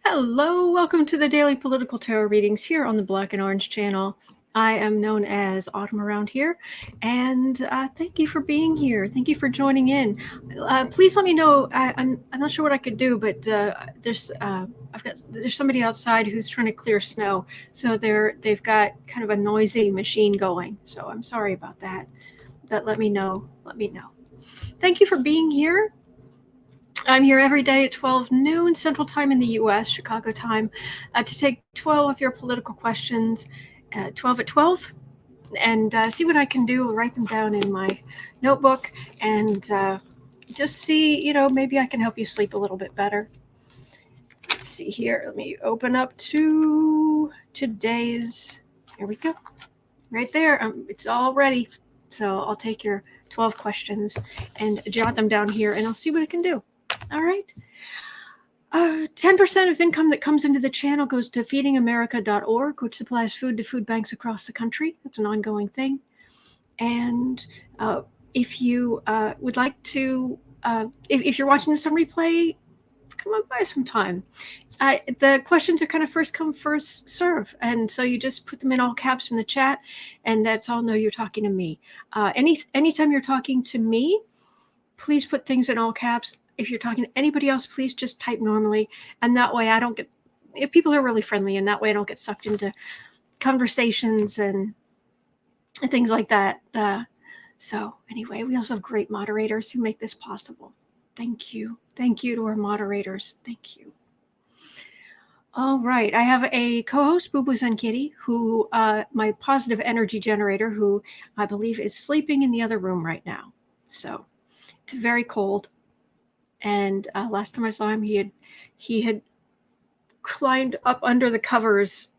Hello, welcome to the Daily Political Tarot Readings here on the Black and Orange channel. I am known as Autumn around here, and thank you for being here. Thank you for joining in. Please let me know. I'm not sure what I could do, but there's somebody outside who's trying to clear snow, so they've got kind of a noisy machine going. So I'm sorry about that. But let me know. Let me know. Thank you for being here. I'm here every day at 12 noon Central Time in the U.S., Chicago time, to take 12 of your political questions, 12 at 12, and see what I can do, write them down in my notebook, and just see, maybe I can help you sleep a little bit better. Let's see here. Let me open up to today's, here we go. Right there. It's all ready. So I'll take your 12 questions and jot them down here, and I'll see what I can do. All right. 10% of income that comes into the channel goes to feedingamerica.org, which supplies food to food banks across the country. That's an ongoing thing. And if you would like to, if you're watching this on replay, come on by sometime. The questions are kind of first come, first serve. And so you just put them in all caps in the chat, and that's all know you're talking to me. Anytime you're talking to me, please put things in all caps. If you're talking to anybody else, please just type normally. And that way I don't get, if people are really friendly, and that way I don't get sucked into conversations and things like that. So anyway, we also have great moderators who make this possible. Thank you. Thank you to our moderators. Thank you. All right. I have a co-host, Boo Boo Zen Kitty, who, my positive energy generator, who I believe is sleeping in the other room right now. So it's very cold. And last time I saw him, he had climbed up under the covers,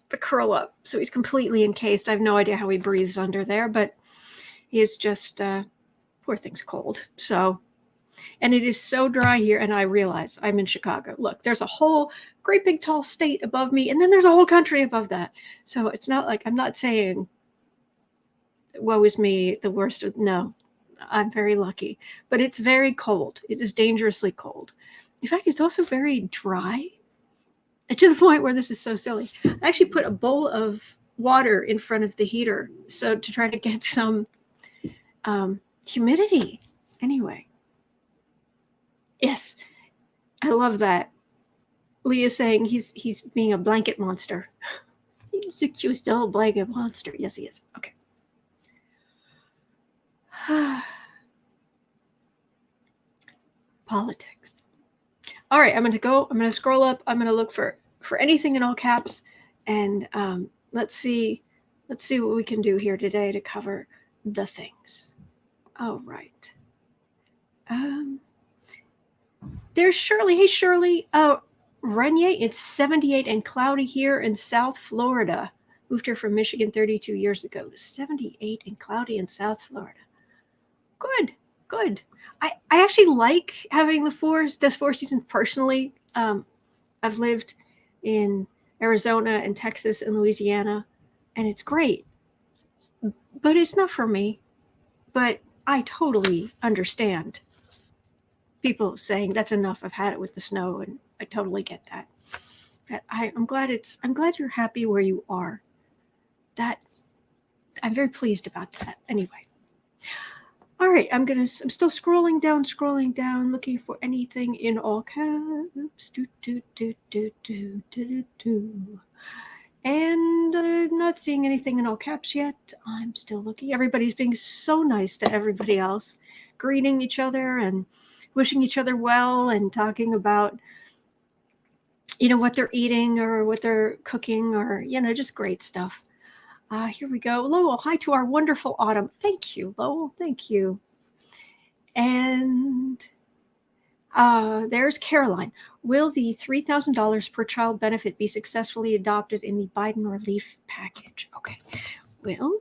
the curl up. So he's completely encased. I have no idea how he breathes under there, but he's just, poor thing's cold. So, and it is so dry here. And I realize I'm in Chicago. Look, there's a whole great big tall state above me, and then there's a whole country above that. So it's not like, I'm not saying, woe is me, the worst of, no. I'm very lucky, but it's very cold. It is dangerously cold. In fact, it's also very dry, to the point where this is so silly. I actually put a bowl of water in front of the heater so to try to get some humidity. Anyway, yes, I love that. Leah's saying he's being a blanket monster. He's a cute little blanket monster. Yes, he is. Okay. Politics. All right, I'm going to scroll up. I'm going to look for anything in all caps, and let's see what we can do here today to cover the things. All right. There's Shirley. Hey, Shirley. Renier, it's 78 and cloudy here in South Florida. Moved here from Michigan 32 years ago. 78 and cloudy in South Florida. Good. I actually like having the four seasons personally. I've lived in Arizona and Texas and Louisiana, and it's great. But it's not for me. But I totally understand people saying that's enough. I've had it with the snow, and I totally get that. But I'm glad you're happy where you are. I'm very pleased about that. Anyway. All right, I'm still scrolling down, looking for anything in all caps. And I'm not seeing anything in all caps yet. I'm still looking. Everybody's being so nice to everybody else, greeting each other and wishing each other well, and talking about, what they're eating or what they're cooking, or, just great stuff. Here we go. Lowell, hi to our wonderful Autumn. Thank you, Lowell. Thank you. And there's Caroline. Will the $3,000 per child benefit be successfully adopted in the Biden relief package? Okay. Well,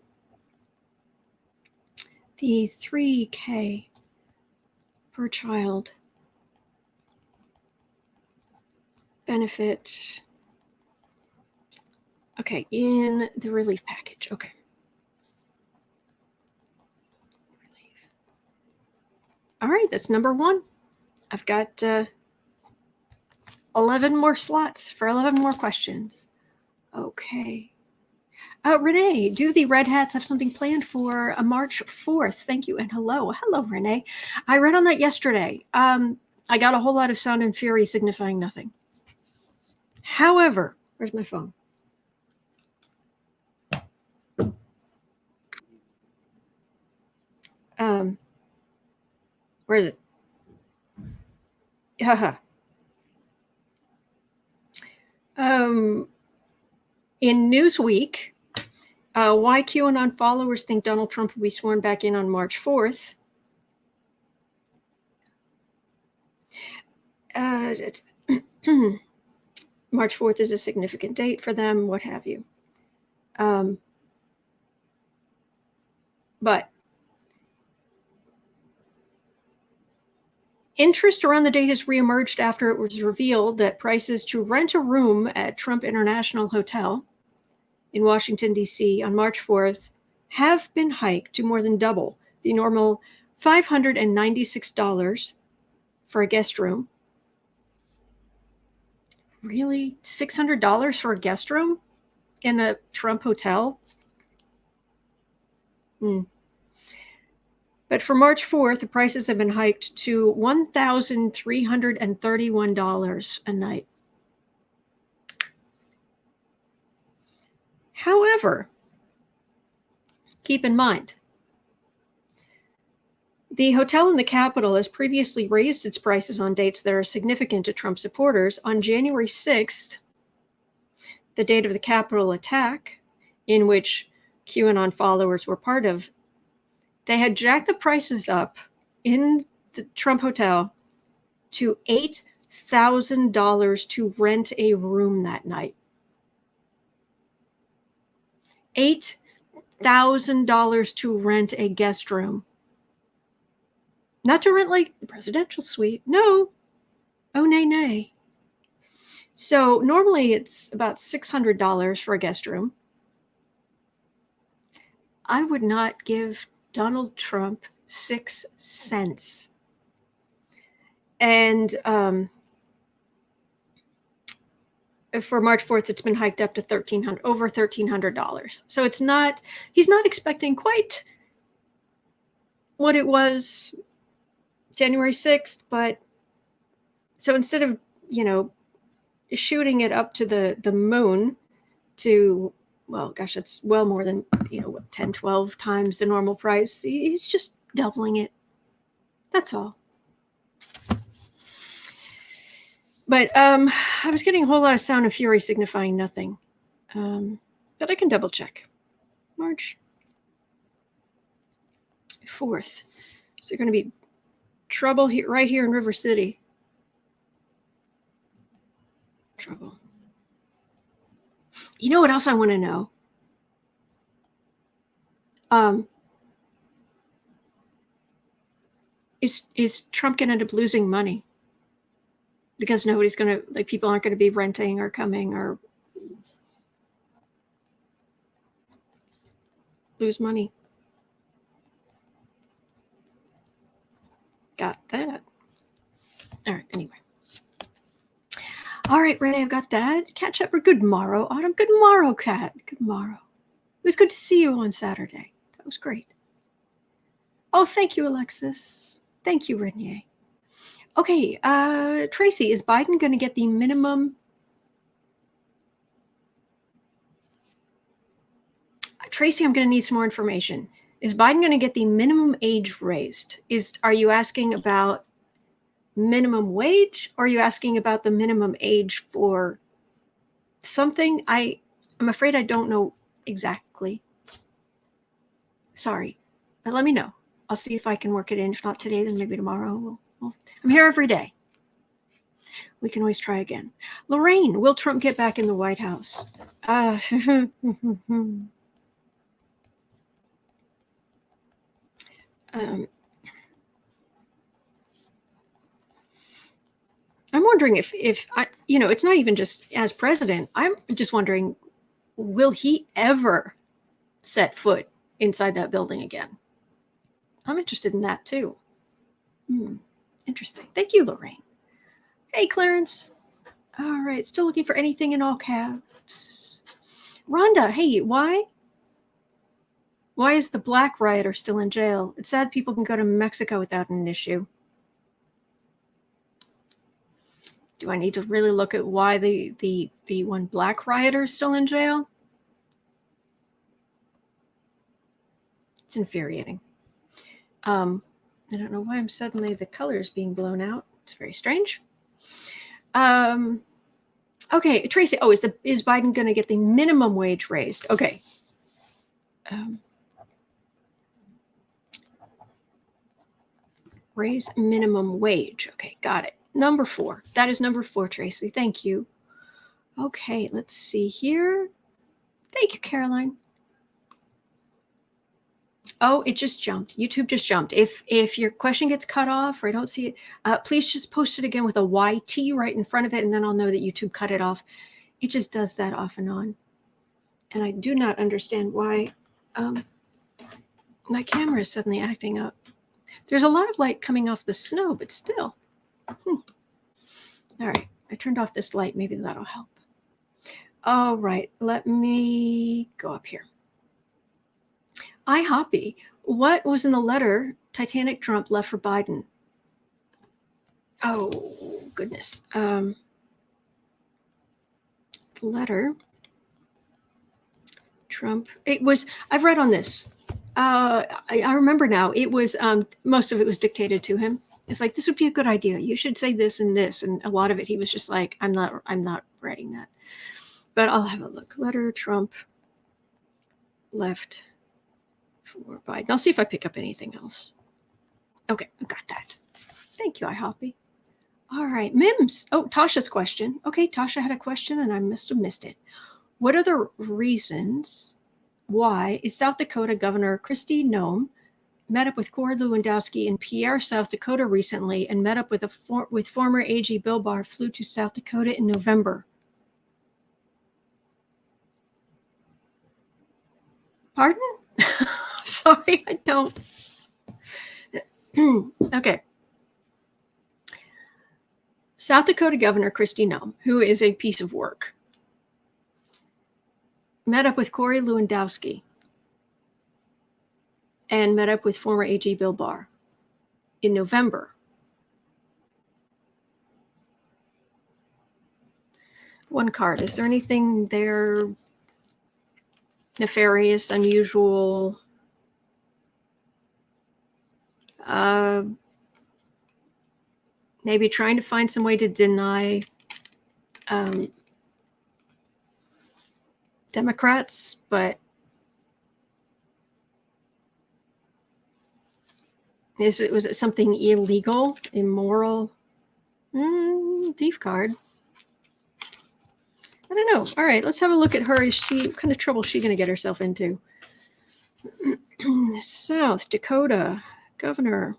the $3,000 per child benefit. Okay, in the relief package. Okay. Relief. All right, that's number one. I've got 11 more slots for 11 more questions. Okay. Renee, do the Red Hats have something planned for March 4th? Thank you, and hello. Hello, Renee. I read on that yesterday. I got a whole lot of sound and fury signifying nothing. However, where's my phone? Where is it? Haha. In Newsweek, why QAnon followers think Donald Trump will be sworn back in on March 4th. March 4th is a significant date for them, what have you. But interest around the date has reemerged after it was revealed that prices to rent a room at Trump International Hotel in Washington, D.C. on March 4th have been hiked to more than double the normal $596 for a guest room. Really? $600 for a guest room in a Trump hotel? But for March 4th, the prices have been hiked to $1,331 a night. However, keep in mind, the hotel in the Capitol has previously raised its prices on dates that are significant to Trump supporters. On January 6th, the date of the Capitol attack, in which QAnon followers were part of, they had jacked the prices up in the Trump hotel to $8,000 to rent a room that night. $8,000 to rent a guest room. Not to rent like the presidential suite. No. Oh, nay, nay. So normally it's about $600 for a guest room. I would not give Donald Trump 6 cents. And for March 4th, it's been hiked up to over $1,300. So he's not expecting quite what it was January 6th, but so instead of, shooting it up to the moon to, well, gosh, it's well more than, 10, 12 times the normal price. He's just doubling it. That's all. But I was getting a whole lot of sound and fury signifying nothing. But I can double check. March 4th. So going to be trouble here, right here in River City. Trouble. You know what else I want to know? Is Trump going to end up losing money? Because nobody's going to, people aren't going to be renting or coming or lose money. Got that. All right, anyway. All right, Renee, I've got that. Cat Shepherd, good morrow. Autumn, good morrow, Cat. Good morrow. It was good to see you on Saturday. That was great. Oh, thank you, Alexis. Thank you, Renee. Okay, Tracy, is Biden going to get the minimum? Tracy, I'm going to need some more information. Is Biden going to get the minimum age raised? Are you asking about minimum wage, or are you asking about the minimum age for something? I'm afraid I don't know exactly. Sorry, but let me know. I'll see if I can work it in. If not today, then maybe tomorrow. I'm here every day. We can always try again. Lorraine, will Trump get back in the White House? I'm wondering if I, it's not even just as president. I'm just wondering, will he ever set foot inside that building again? I'm interested in that too. Interesting. Thank you, Lorraine. Hey, Clarence. All right, still looking for anything in all caps. Rhonda, hey, why is the black rioter still in jail? It's sad people can go to Mexico without an issue. Do I need to really look at why the one black rioter is still in jail? It's infuriating. I don't know why I'm suddenly the colors being blown out. It's very strange. Okay, Tracy. Oh, is Biden going to get the minimum wage raised? Okay. Raise minimum wage. Okay, got it. Number 4. That is number 4, Tracy. Thank you. Okay, let's see here. Thank you, Caroline. Oh, it just jumped. YouTube just jumped. If your question gets cut off or I don't see it, please just post it again with a YT right in front of it, and then I'll know that YouTube cut it off. It just does that off and on. And I do not understand why my camera is suddenly acting up. There's a lot of light coming off the snow, but still. All right, I turned off this light. Maybe that'll help. All right, let me go up here. Hoppy, what was in the letter Titanic Trump left for Biden? Oh, goodness. The letter Trump, it was, I've read on this. I remember now, it was, most of it was dictated to him. It's like, this would be a good idea. You should say this and this. And a lot of it, he was just like, I'm not writing that. But I'll have a look. Letter Trump left for Biden. I'll see if I pick up anything else. Okay, I got that. Thank you, iHoppy. All right, Mims. Oh, Tasha's question. Okay, Tasha had a question and I must have missed it. What are the reasons why is South Dakota Governor Christie Noam met up with Cory Lewandowski in Pierre, South Dakota recently and met up with former AG Bill Barr, flew to South Dakota in November? Pardon? Sorry, I don't. Okay. South Dakota Governor Christie Noam, who is a piece of work, met up with Cory Lewandowski and met up with former AG Bill Barr in November. One card. Is there anything there nefarious, unusual? Maybe trying to find some way to deny Democrats, but was it something illegal, immoral? Thief card. I don't know. All right, let's have a look at her. What kind of trouble is she going to get herself into? South Dakota Governor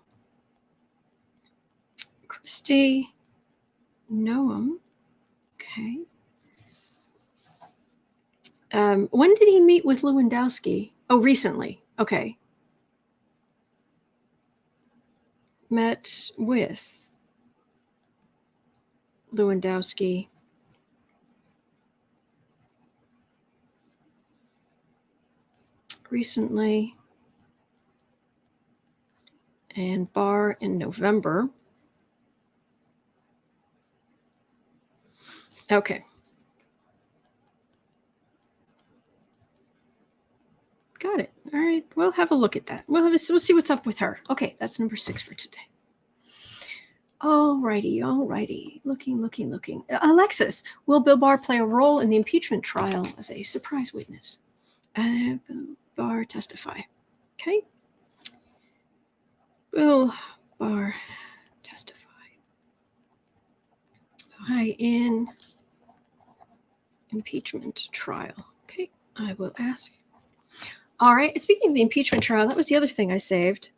Christie Noam. Okay. When did he meet with Lewandowski? Oh, recently. Okay. Met with Lewandowski recently and Barr in November. Okay. Got it. All right. We'll have a look at that. We'll see what's up with her. Okay. That's number 6 for today. All righty. Looking. Alexis, will Bill Barr play a role in the impeachment trial as a surprise witness? Bill Barr testify. Okay. Bill Barr testify. Hi, in impeachment trial. Okay, I will ask. All right, speaking of the impeachment trial, that was the other thing I saved.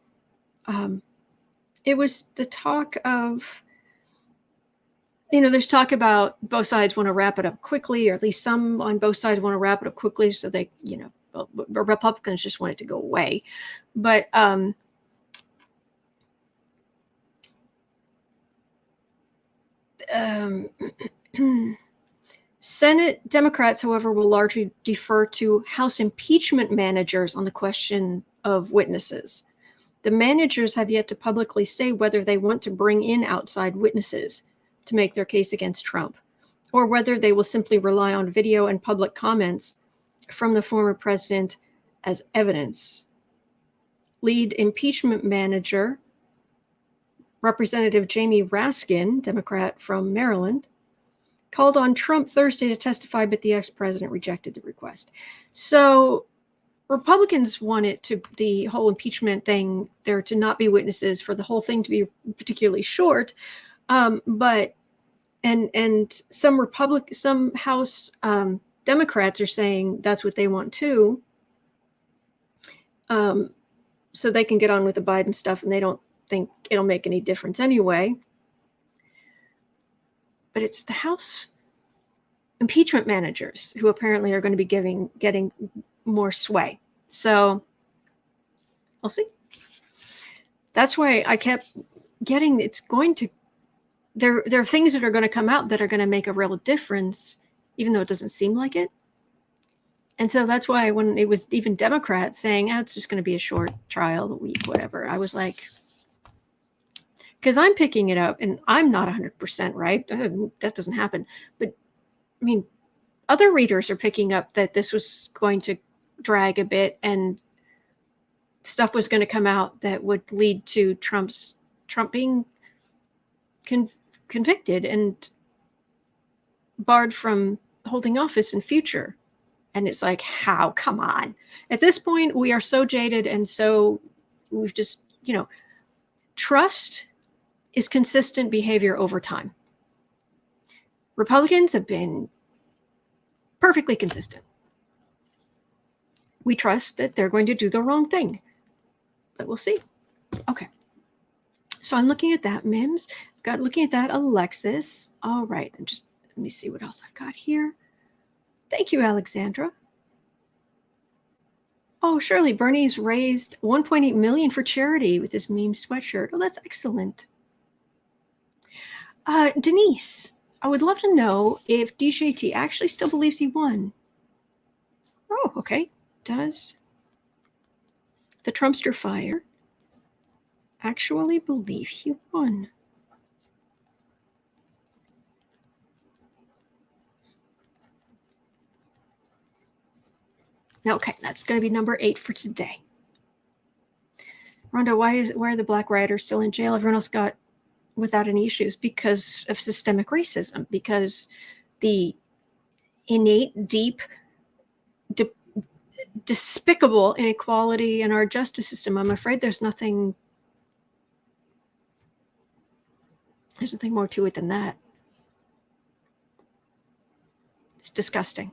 It was the talk of, there's talk about both sides want to wrap it up quickly, or at least some on both sides want to wrap it up quickly so they, Republicans just want it to go away. But Senate Democrats, however, will largely defer to House impeachment managers on the question of witnesses. The managers have yet to publicly say whether they want to bring in outside witnesses to make their case against Trump, or whether they will simply rely on video and public comments from the former president as evidence. Lead impeachment manager, Representative Jamie Raskin, Democrat from Maryland, called on Trump Thursday to testify, but the ex-president rejected the request. So Republicans want the whole impeachment thing, there to not be witnesses, for the whole thing to be particularly short. But some House Democrats are saying that's what they want too. So they can get on with the Biden stuff, and they don't think it'll make any difference anyway. But it's the House impeachment managers who apparently are going to be getting more sway. So we'll see. That's why I kept getting, there are things that are going to come out that are going to make a real difference, even though it doesn't seem like it. And so that's why when it was even Democrats saying, it's just going to be a short trial, a week, whatever, I was like, because I'm picking it up, and I'm not 100% right. That doesn't happen. But I mean, other readers are picking up that this was going to drag a bit, and stuff was going to come out that would lead to Trump being convicted and barred from holding office in future. And it's like, how? Come on. At this point, we are so jaded, and so we've just, trust is consistent behavior over time. Republicans have been perfectly consistent. We trust that they're going to do the wrong thing, but we'll see. Okay. So I'm looking at that, Mims. Looking at that, Alexis. All right. Let me see what else I've got here. Thank you, Alexandra. Oh, Shirley, Bernie's raised $1.8 million for charity with his meme sweatshirt. Oh, that's excellent. Denise, I would love to know if DJT actually still believes he won. Oh, okay. Does the Trumpster fire actually believe he won? Okay, that's going to be number 8 for today. Rhonda, why are the Black rioters still in jail? Everyone else got without any issues because of systemic racism, because the innate, deep, despicable inequality in our justice system. I'm afraid there's nothing more to it than that. It's disgusting.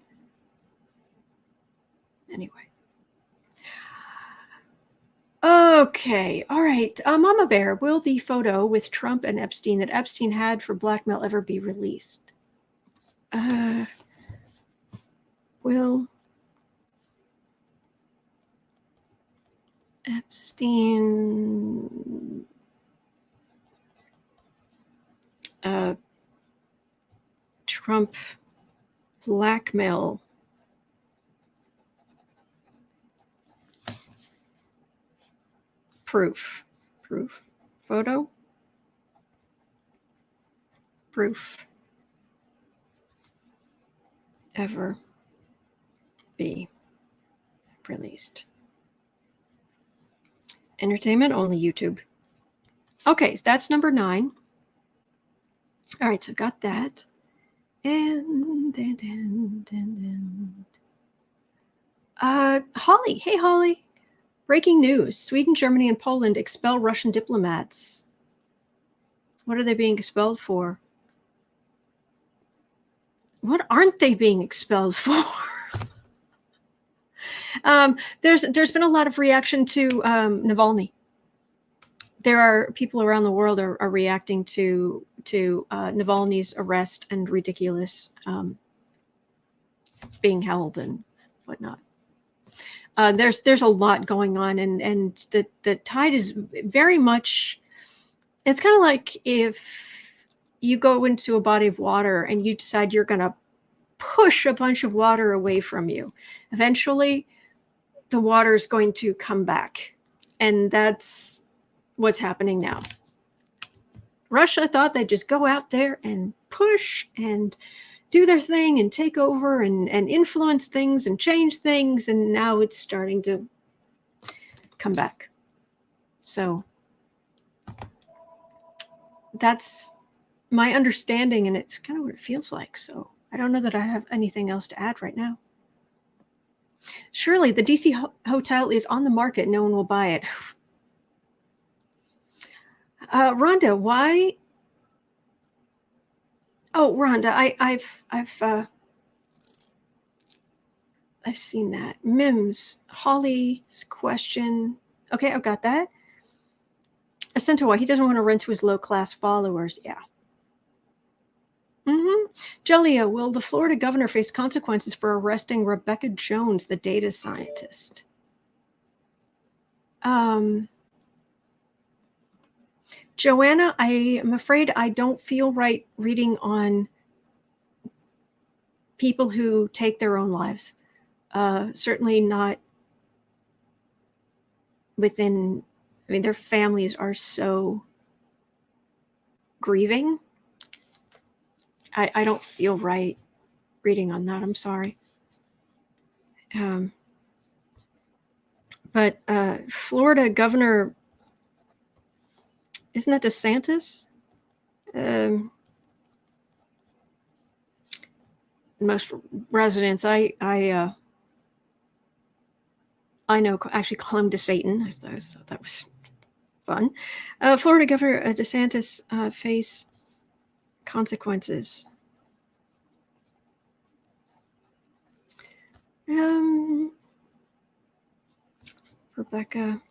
Anyway. Okay. All right. Mama Bear, will the photo with Trump and Epstein that Epstein had for blackmail ever be released? Will Epstein Trump blackmail proof photo proof ever be released? Entertainment only, YouTube. Okay, so that's number 9. All right, so got that. And Holly. Hey, Holly. Breaking news. Sweden, Germany, and Poland expel Russian diplomats. What are they being expelled for? What aren't they being expelled for? There's been a lot of reaction to Navalny. There are people around the world are reacting to Navalny's arrest and ridiculous being held and whatnot. There's a lot going on, and the tide is very much. It's kind of like if you go into a body of water and you decide you're going to push a bunch of water away from you. Eventually, the water is going to come back. And that's what's happening now. Russia thought they'd just go out there and push and do their thing and take over and influence things and change things. And now it's starting to come back. So that's my understanding, and it's kind of what it feels like. So I don't know that I have anything else to add right now. Surely the DC hotel is on the market. No one will buy it. Rhonda, why? Oh, Rhonda, I've seen that. Mims, Holly's question. Okay, I've got that. Ascentowa, he doesn't want to rent to his low-class followers. Yeah. Jelia, will the Florida governor face consequences for arresting Rebecca Jones, the data scientist? Joanna, I am afraid I don't feel right reading on people who take their own lives. Certainly not within, I mean, their families are so grieving. I don't feel right reading on that. I'm sorry. But Florida governor, isn't that DeSantis? Most residents I know actually call him DeSatan. I thought that was fun. Florida Governor DeSantis face consequences. Rebecca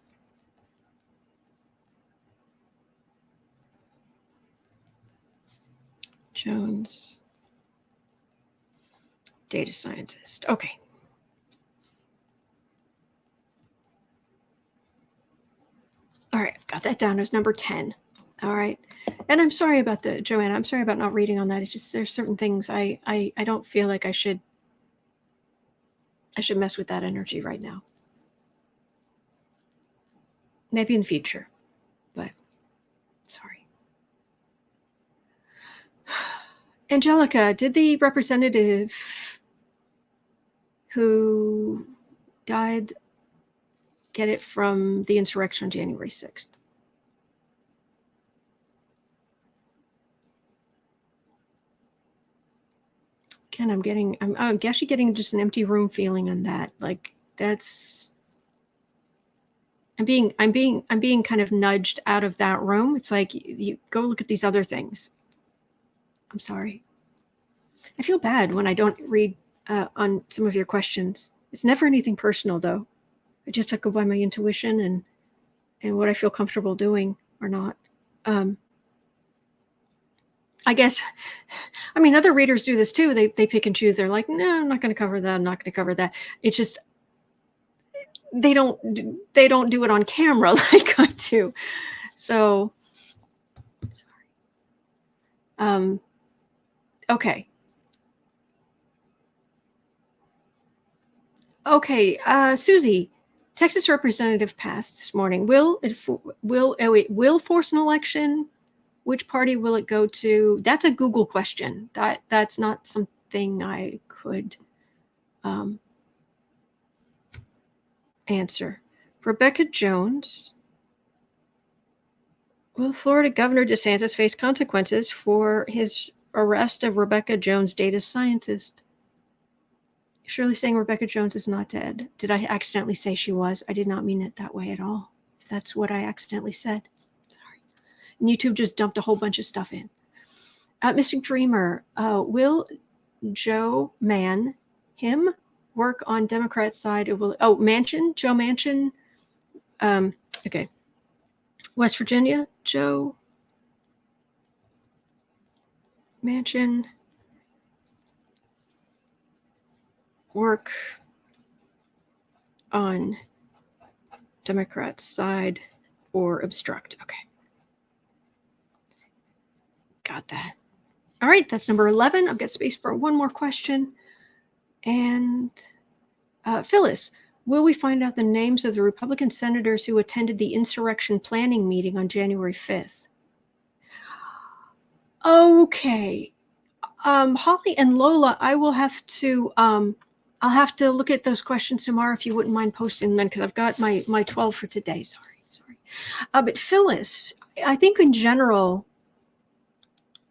Jones, data scientist. Okay. All right, I've got that down as number 10. All right. And I'm sorry about Joanna, I'm sorry about not reading on that. It's just there's certain things I don't feel like I should mess with that energy right now. Maybe in the future, but sorry. Angelica, did the representative who died get it from the insurrection on January 6th? Again, I'm actually getting just an empty room feeling on that. Like that's, I'm being kind of nudged out of that room. It's like you go look at these other things. I'm sorry. I feel bad when I don't read on some of your questions. It's never anything personal though. I just have to go by my intuition and what I feel comfortable doing or not. I guess, I mean, other readers do this too. They pick and choose. They're like, no, I'm not going to cover that. I'm not going to cover that. It's just, they don't do it on camera like I do. So, sorry. Okay. Okay, Susie, Texas representative passed this morning. Will force an election? Which party will it go to? That's a Google question. That's not something I could answer. Rebecca Jones. Will Florida Governor DeSantis face consequences for his arrest of Rebecca Jones, data scientist? Surely saying Rebecca Jones is not dead. Did I accidentally say she was? I did not mean it that way at all. If that's what I accidentally said. Sorry. And YouTube just dumped a whole bunch of stuff in. Mr. Dreamer, will Joe him work on Democrat side? Manchin, Joe Manchin. Okay. West Virginia, Joe Manchin. Work on Democrat side or obstruct. Okay. Got that. All right, that's number 11. I've got space for one more question. And Phyllis, will we find out the names of the Republican senators who attended the Insurrection Planning Meeting on January 5th? Okay. Holly and Lola, I will have to I'll have to look at those questions tomorrow if you wouldn't mind posting them, because I've got my 12 for today. Sorry. But Phyllis, I think in general,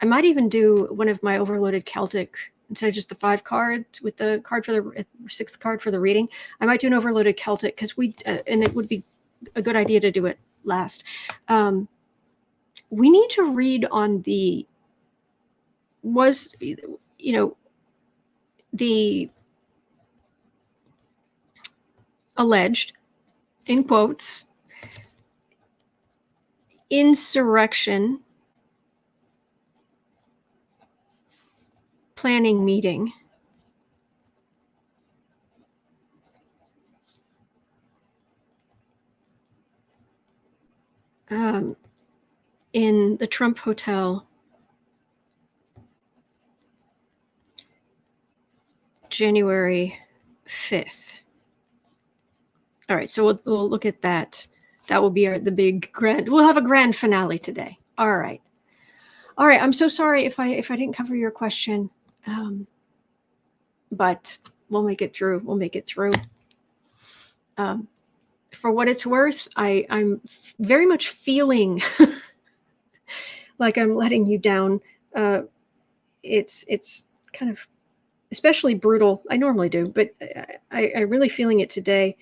I might even do one of my overloaded Celtic instead of just the 5 cards with the card for the 6th card for the reading. I might do an overloaded Celtic because and it would be a good idea to do it last. We need to read on the alleged, in quotes, insurrection planning meeting in the Trump Hotel, January 5th. All right, so we'll look at that. That will be the big grand. We'll have a grand finale today. All right. I'm so sorry if I didn't cover your question, but we'll make it through. For what it's worth, I'm very much feeling like I'm letting you down. It's kind of especially brutal. I normally do, but I'm really feeling it today.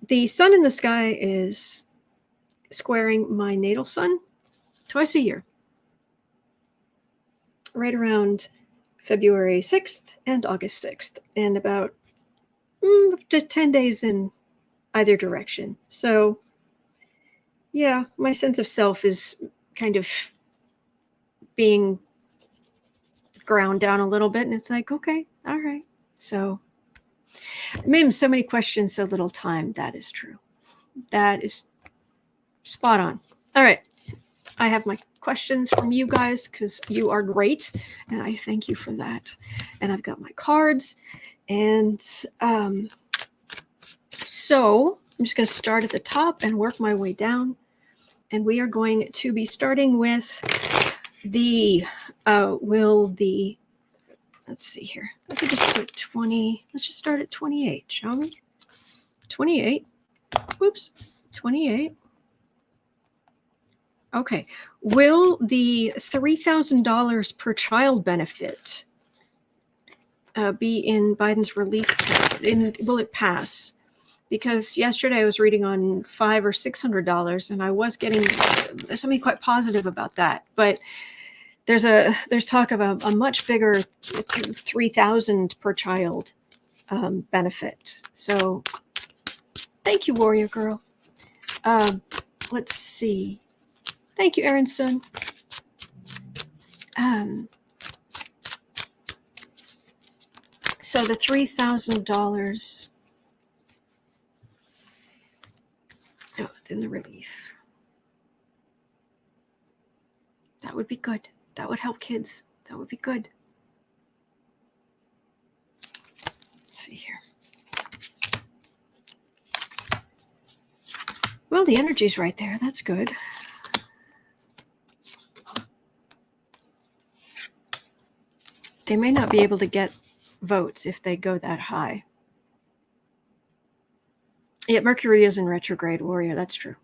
The sun in the sky is squaring my natal sun twice a year, right around February 6th and August 6th, and about up to 10 days in either direction. So yeah, my sense of self is kind of being ground down a little bit, and it's like, okay, all right. So so many questions, so little time. That is true. That is spot on. All right. I have my questions from you guys because you are great, and I thank you for that. And I've got my cards. And so I'm just going to start at the top and work my way down. And we are going to be starting with let's see here. I could just put 20. Let's just start at 28, shall we? 28. Whoops. 28. Okay. Will the $3,000 per child benefit be in Biden's relief? Will it pass? Because yesterday I was reading on $500 or $600, and I was getting something quite positive about that. But there's talk of a much bigger $3,000 per child benefit. So thank you, Warrior Girl. Let's see. Thank you, Aaron's son. So the $3,000 within the relief. That would be good. That would help kids. That would be good. Let's see here. Well, the energy's right there. That's good. They may not be able to get votes if they go that high. Yeah, Mercury is in retrograde, Warrior. That's true.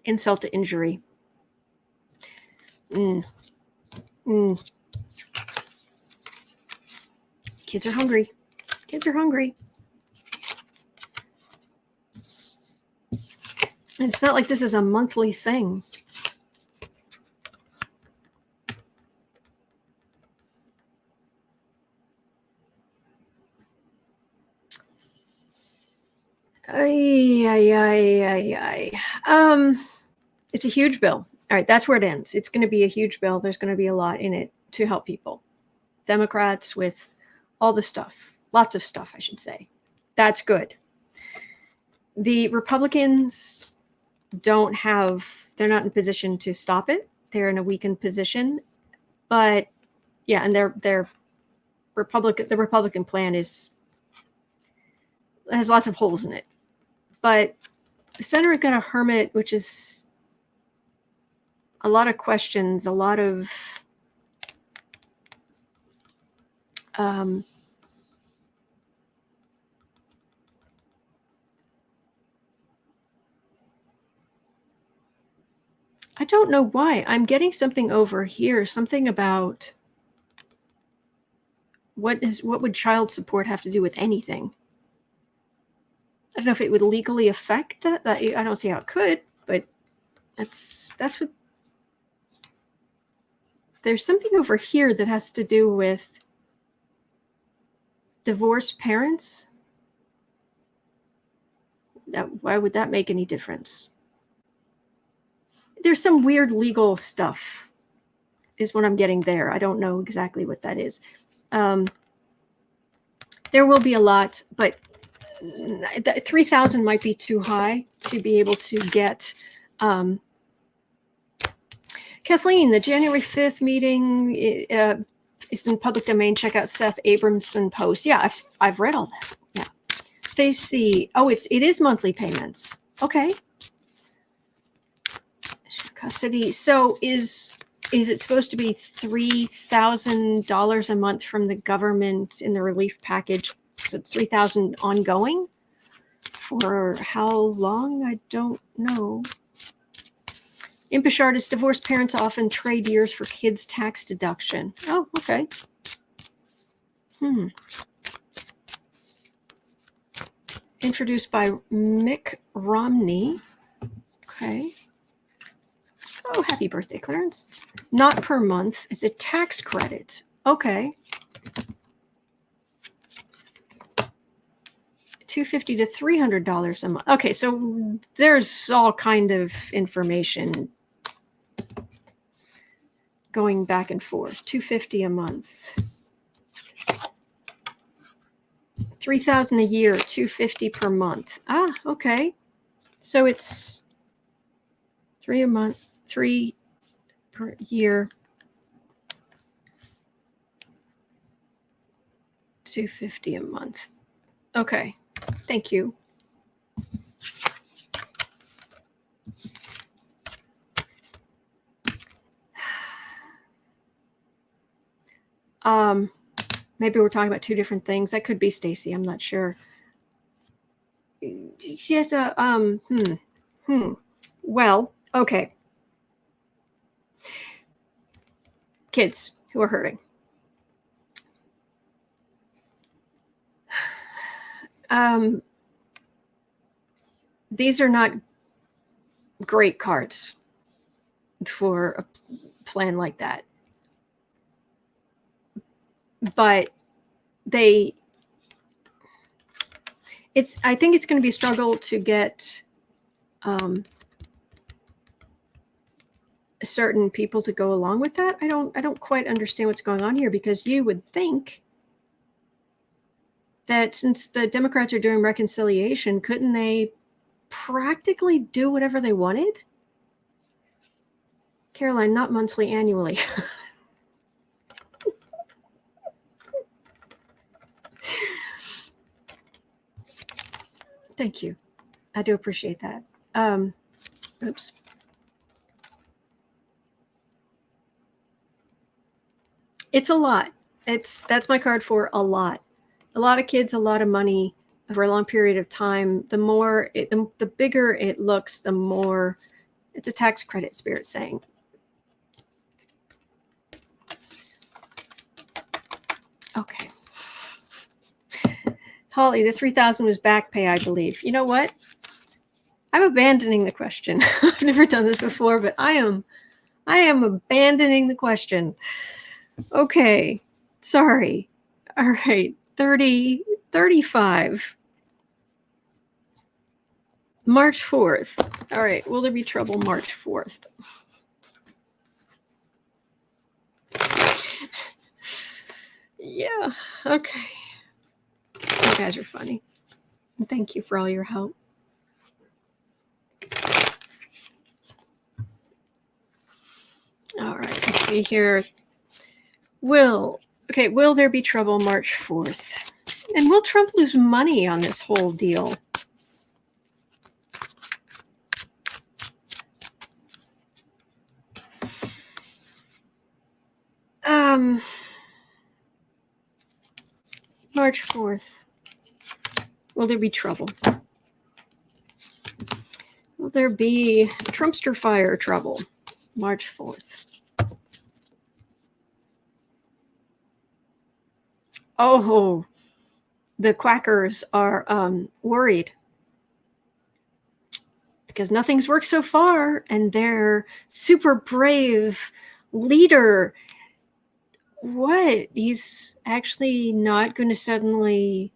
Insult to injury. Kids are hungry. Kids are hungry. And it's not like this is a monthly thing. It's a huge bill. All right, that's where it ends. It's going to be a huge bill. There's going to be a lot in it to help people. Democrats with all the stuff. Lots of stuff, I should say. That's good. The Republicans they're not in position to stop it. They're in a weakened position. But yeah, and the Republican plan has lots of holes in it. But Senator got a hermit, which is a lot of questions, a lot of I don't know why. I'm getting something over here, something about what would child support have to do with anything? I don't know if it would legally affect that. I don't see how it could, but that's what. There's something over here that has to do with divorced parents. Why would that make any difference? There's some weird legal stuff, is what I'm getting there. I don't know exactly what that is. There will be a lot, but 3,000 might be too high to be able to get. Kathleen, the January 5th meeting is in public domain. Check out Seth Abramson post. Yeah, I've read all that. Yeah. Stacy, it is monthly payments. Okay. Custody. So is it supposed to be $3,000 a month from the government in the relief package? So it's $3,000 ongoing? For how long? I don't know. Impish artist, divorced parents often trade years for kids' tax deduction. Oh, okay. Introduced by Mick Romney. Okay. Oh, happy birthday, Clarence. Not per month. It's a tax credit. Okay. $250 to $300 a month. Okay, so there's all kind of information going back and forth. $250 a month. $3,000 a year, $250 per month. Ah, okay. So it's $3 a month, $3 per year, $250 a month. Okay, thank you. Maybe we're talking about two different things. That could be Stacy. I'm not sure. Yes. Well, okay. Kids who are hurting. These are not great cards for a plan like that. But I think it's going to be a struggle to get certain people to go along with that. I don't quite understand what's going on here, because you would think that since the Democrats are doing reconciliation, couldn't they practically do whatever they wanted? Caroline, not monthly, annually. Thank you. I do appreciate that. Oops. It's a lot. That's my card for a lot. A lot of kids, a lot of money over a long period of time. The bigger it looks, the more it's a tax credit, Spirit saying. Okay. Holly, the 3,000 was back pay, I believe. You know what? I'm abandoning the question. I've never done this before, but I am abandoning the question. Okay. Sorry. All right. 35. March 4th. All right. Will there be trouble March 4th? Yeah. Okay. You guys are funny. Thank you for all your help. see here. Will there be trouble March 4th? And will Trump lose money on this whole deal? March 4th. Will there be trouble? Will there be Trumpster fire trouble March 4th? Oh, the quackers are worried because nothing's worked so far, and their super brave leader, what? He's actually not going to suddenly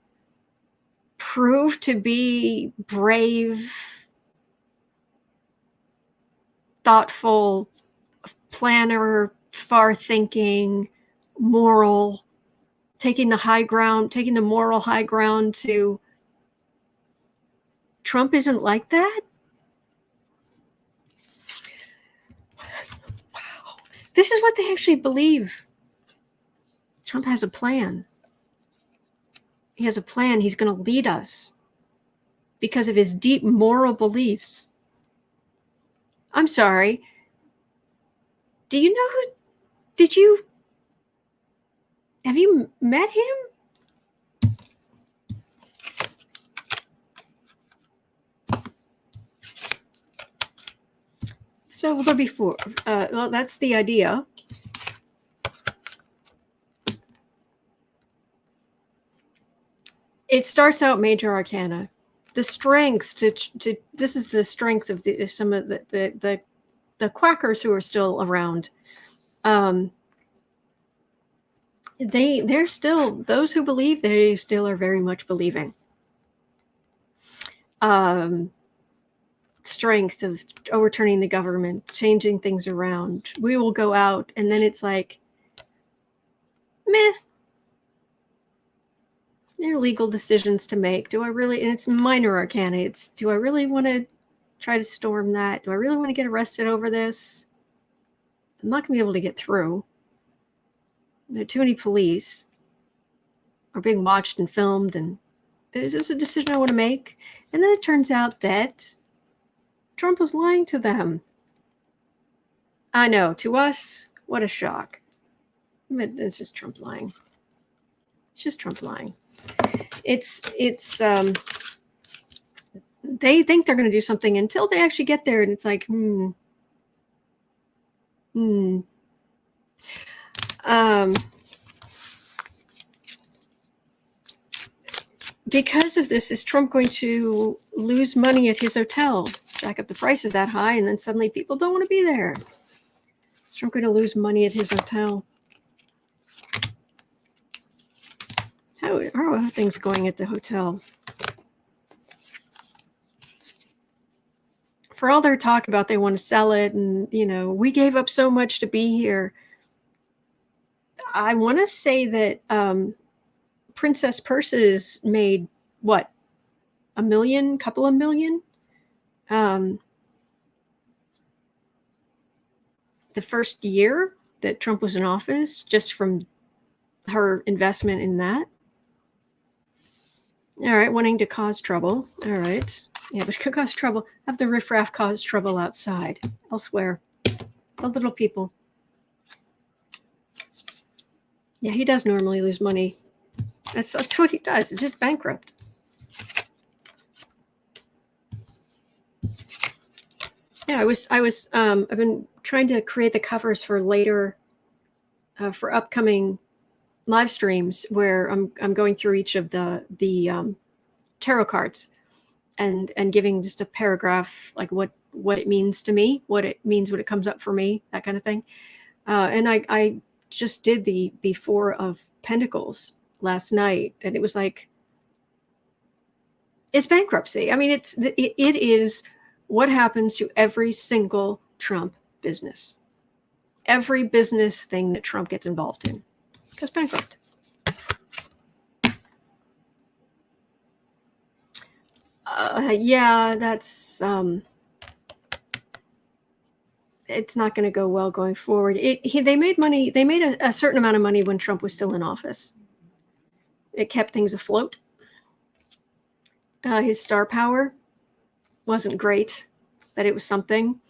prove to be brave, thoughtful, planner, far-thinking, moral, taking the moral high ground to Trump isn't like that? Wow. This is what they actually believe. Trump has a plan. He has a plan. He's going to lead us because of his deep moral beliefs. I'm sorry. Do you know have you met him? So will there be four? Well, that's the idea. It starts out major arcana. The strength to this is the strength of some of the quackers who are still around. They're still, those who believe, they still are very much believing. Strength of overturning the government, changing things around. We will go out, and then it's like, meh. There are legal decisions to make. Do I really, and it's minor arcana, it's, do I really want to try to storm that? Do I really want to get arrested over this? I'm not going to be able to get through. There are too many police. Are being watched and filmed, and this is a decision I want to make. And then it turns out that Trump was lying to them. I know, to us, what a shock. It's just Trump lying. It's just Trump lying. It's they think they're going to do something until they actually get there, and it's like, because of this, is Trump going to lose money at his hotel, jack up the prices that high, and then suddenly people don't want to be there? Is Trump going to lose money at his hotel? How are things going at the hotel? For all their talk about they want to sell it, and, you know, we gave up so much to be here. I want to say that Princess Purses made, what, $1 million, couple of million? The first year that Trump was in office, just from her investment in that. All right, wanting to cause trouble. All right. Yeah, but could cause trouble. Have the riffraff cause trouble outside, elsewhere. The little people. Yeah, he does normally lose money. That's what he does. It's just bankrupt. Yeah, I've been trying to create the covers for later, for upcoming live streams where I'm going through each of the tarot cards and giving just a paragraph, like what it means to me, what it means when it comes up for me, that kind of thing. And I just did the Four of Pentacles last night, and it was like, it's bankruptcy. I mean, it is what happens to every single Trump business, every business thing that Trump gets involved in, goes bankrupt. Yeah, that's it's not going to go well going forward. They made money. They made a certain amount of money when Trump was still in office. It kept things afloat. His star power wasn't great, but it was something.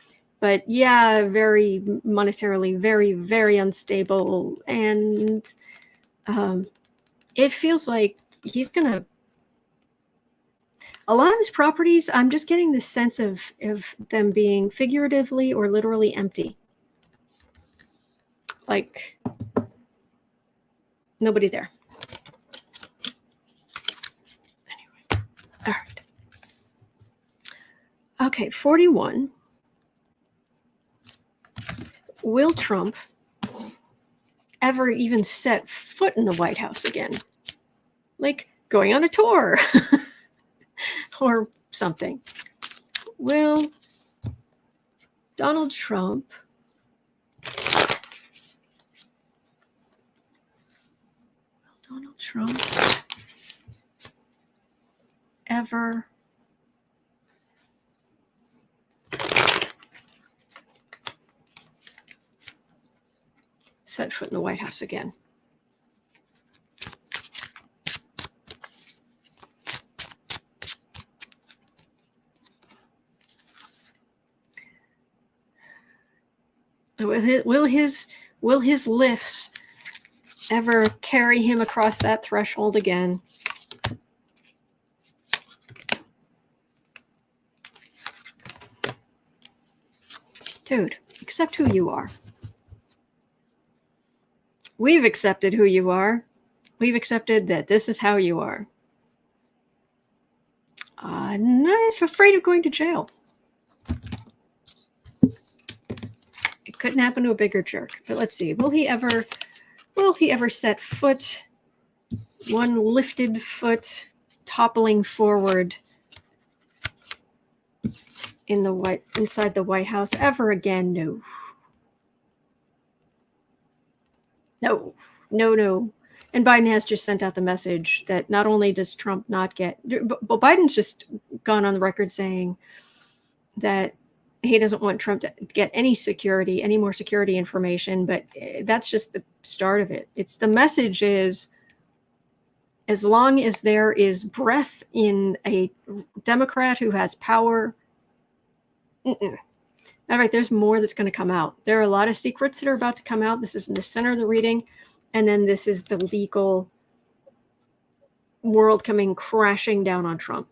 But yeah, very monetarily, very, very unstable. And it feels like he's going to, a lot of his properties, I'm just getting this sense of them being figuratively or literally empty. Like nobody there. Anyway, all right. Okay, 41. Will Trump ever even set foot in the White House again? Like going on a tour or something. Will Donald Trump ever set foot in the White House again? Will his lifts ever carry him across that threshold again? Dude, accept who you are. We've accepted who you are. We've accepted that this is how you are. I'm not afraid of going to jail. It couldn't happen to a bigger jerk. But let's see. Will he ever set foot, one lifted foot, toppling forward inside the White House ever again? No. No. And Biden has just sent out the message that not only does Trump not get, but Biden's just gone on the record saying that he doesn't want Trump to get any more security information, but that's just the start of it. It's the message is, as long as there is breath in a Democrat who has power, all right, there's more that's going to come out. There are a lot of secrets that are about to come out. This is in the center of the reading. And then this is the legal world coming crashing down on Trump.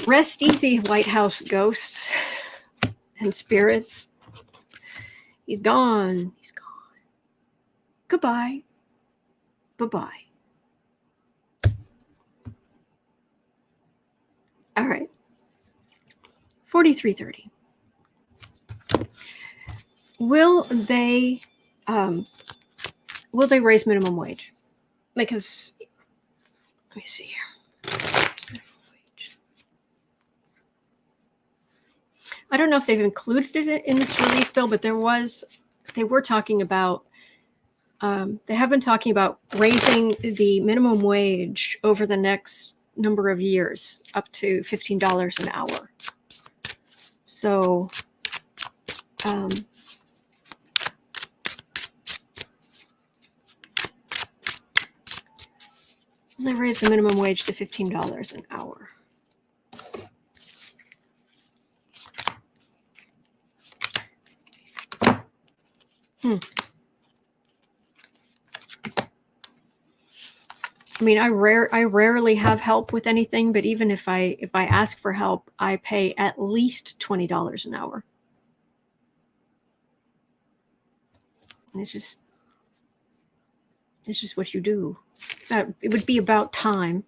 Rest easy, White House ghosts and spirits. He's gone. Goodbye. Bye-bye. All right. 4330. Will they raise minimum wage? Because let me see here. I don't know if they've included it in this relief bill, but they were talking about, they have been talking about raising the minimum wage over the next number of years up to $15 an hour. So, they raised the minimum wage to $15 an hour. I mean, I rarely have help with anything, but even if I ask for help, I pay at least $20 an hour. And it's just what you do. It would be about time.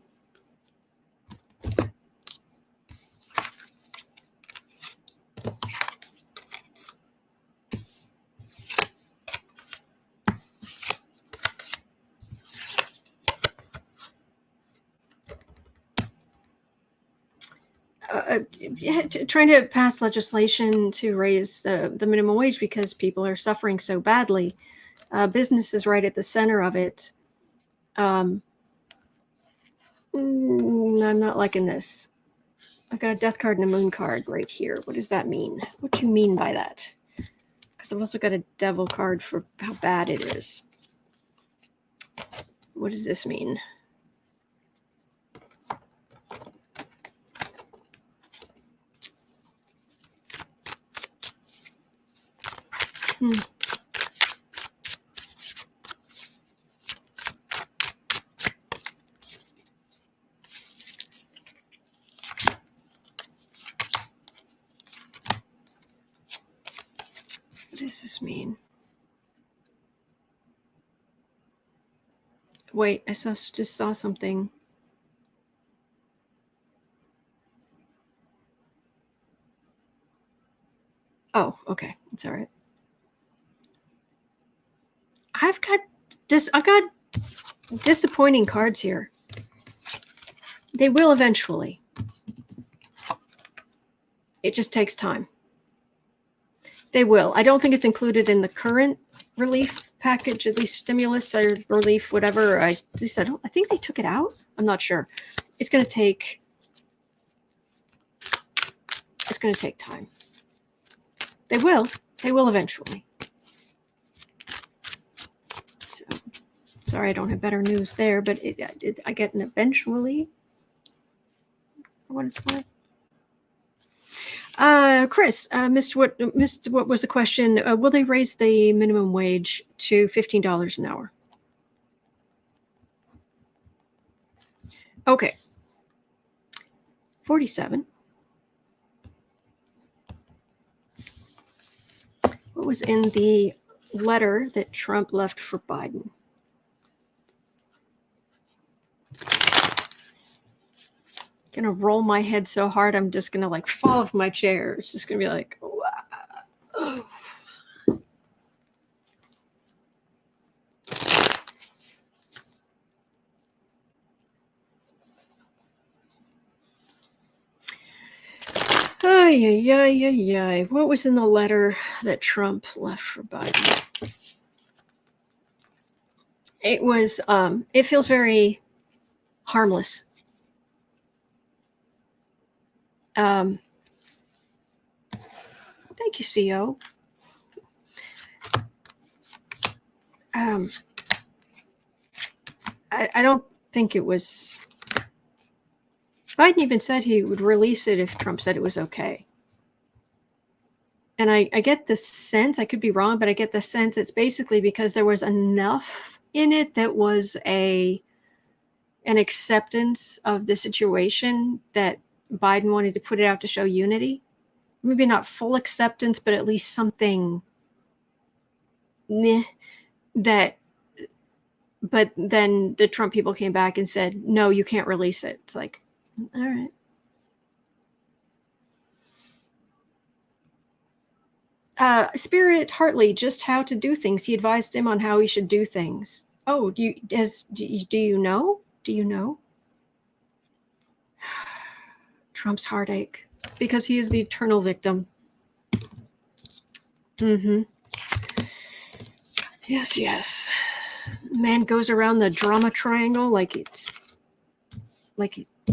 Trying to pass legislation to raise the minimum wage because people are suffering so badly. Business is right at the center of it. I'm not liking this. I've got a death card and a moon card right here. What does that mean? What do you mean by that? Because I've also got a devil card for how bad it is. What does this mean? What does this mean? Wait, I just saw something. Oh, okay. It's all right. I've got disappointing cards here. They will eventually. It just takes time. They will. I don't think it's included in the current relief package, at least stimulus or relief, whatever. I think they took it out. I'm not sure. It's going to take time. They will eventually. So, sorry, I don't have better news there, but I get an eventually. For what it's worth. Chris, missed what was the question? Will they raise the minimum wage to $15 an hour? Okay. 47. What was in the letter that Trump left for Biden? Gonna roll my head so hard I'm just gonna like fall off my chair. It's just gonna be like, wow. Ay. What was in the letter that Trump left for Biden? It was it feels very harmless. Thank you, CO. I don't think it was. Biden even said he would release it if Trump said it was okay. And I get the sense, I could be wrong, but I get the sense it's basically because there was enough in it that was an acceptance of the situation that Biden wanted to put it out to show unity. Maybe not full acceptance, but at least something that. But then the Trump people came back and said, no, you can't release it. It's like, all right. Spirit Hartley, just how to do things. He advised him on how he should do things. Oh, do you know? Do you know? Trump's heartache, because he is the eternal victim. Yes. Man goes around the drama triangle like he's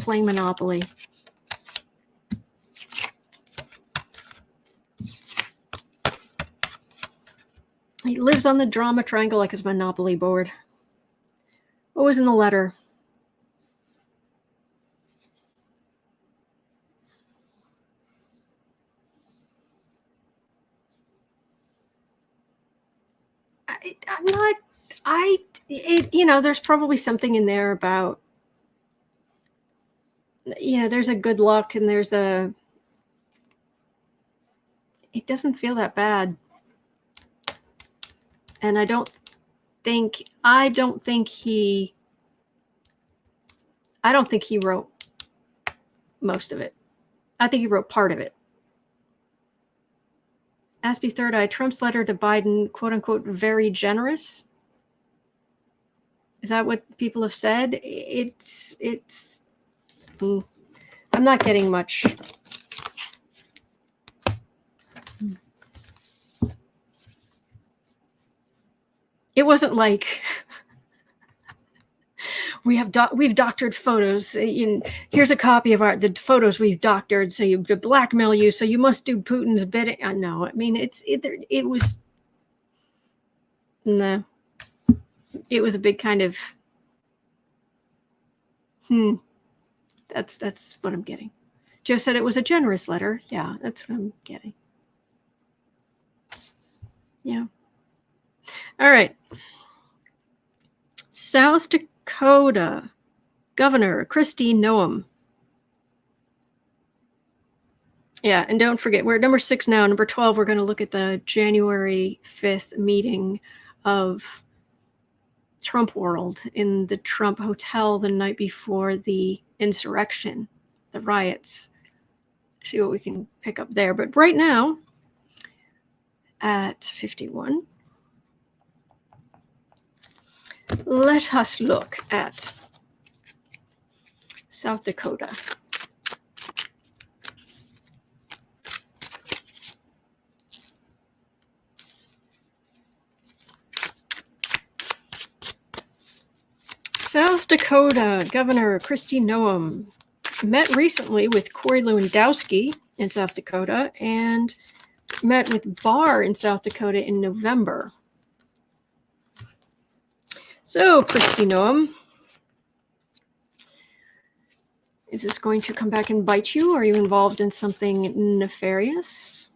playing Monopoly. He lives on the drama triangle like his Monopoly board. What was in the letter? There's probably something in there about, there's a good luck and it doesn't feel that bad. And I don't think he wrote most of it. I think he wrote part of it. Aspie Third Eye, Trump's letter to Biden, quote unquote, very generous. Is that what people have said? I'm not getting much. It wasn't like we've doctored photos. Here's a copy of the photos we've doctored, so to blackmail you, so you must do Putin's bidding. No, I mean it was nah, it was a big kind of That's what I'm getting. Joe said it was a generous letter. Yeah, that's what I'm getting. Yeah. All right. South Dakota Governor Christie Noam. Yeah, and don't forget, we're at number 6 now. Number 12, we're going to look at the January 5th meeting of Trump World in the Trump Hotel the night before the insurrection, the riots. See what we can pick up there. But right now, at 51, let us look at South Dakota. South Dakota Governor Christie Noam met recently with Cory Lewandowski in South Dakota and met with Barr in South Dakota in November. So, Christie Noam, is this going to come back and bite you? Are you involved in something nefarious?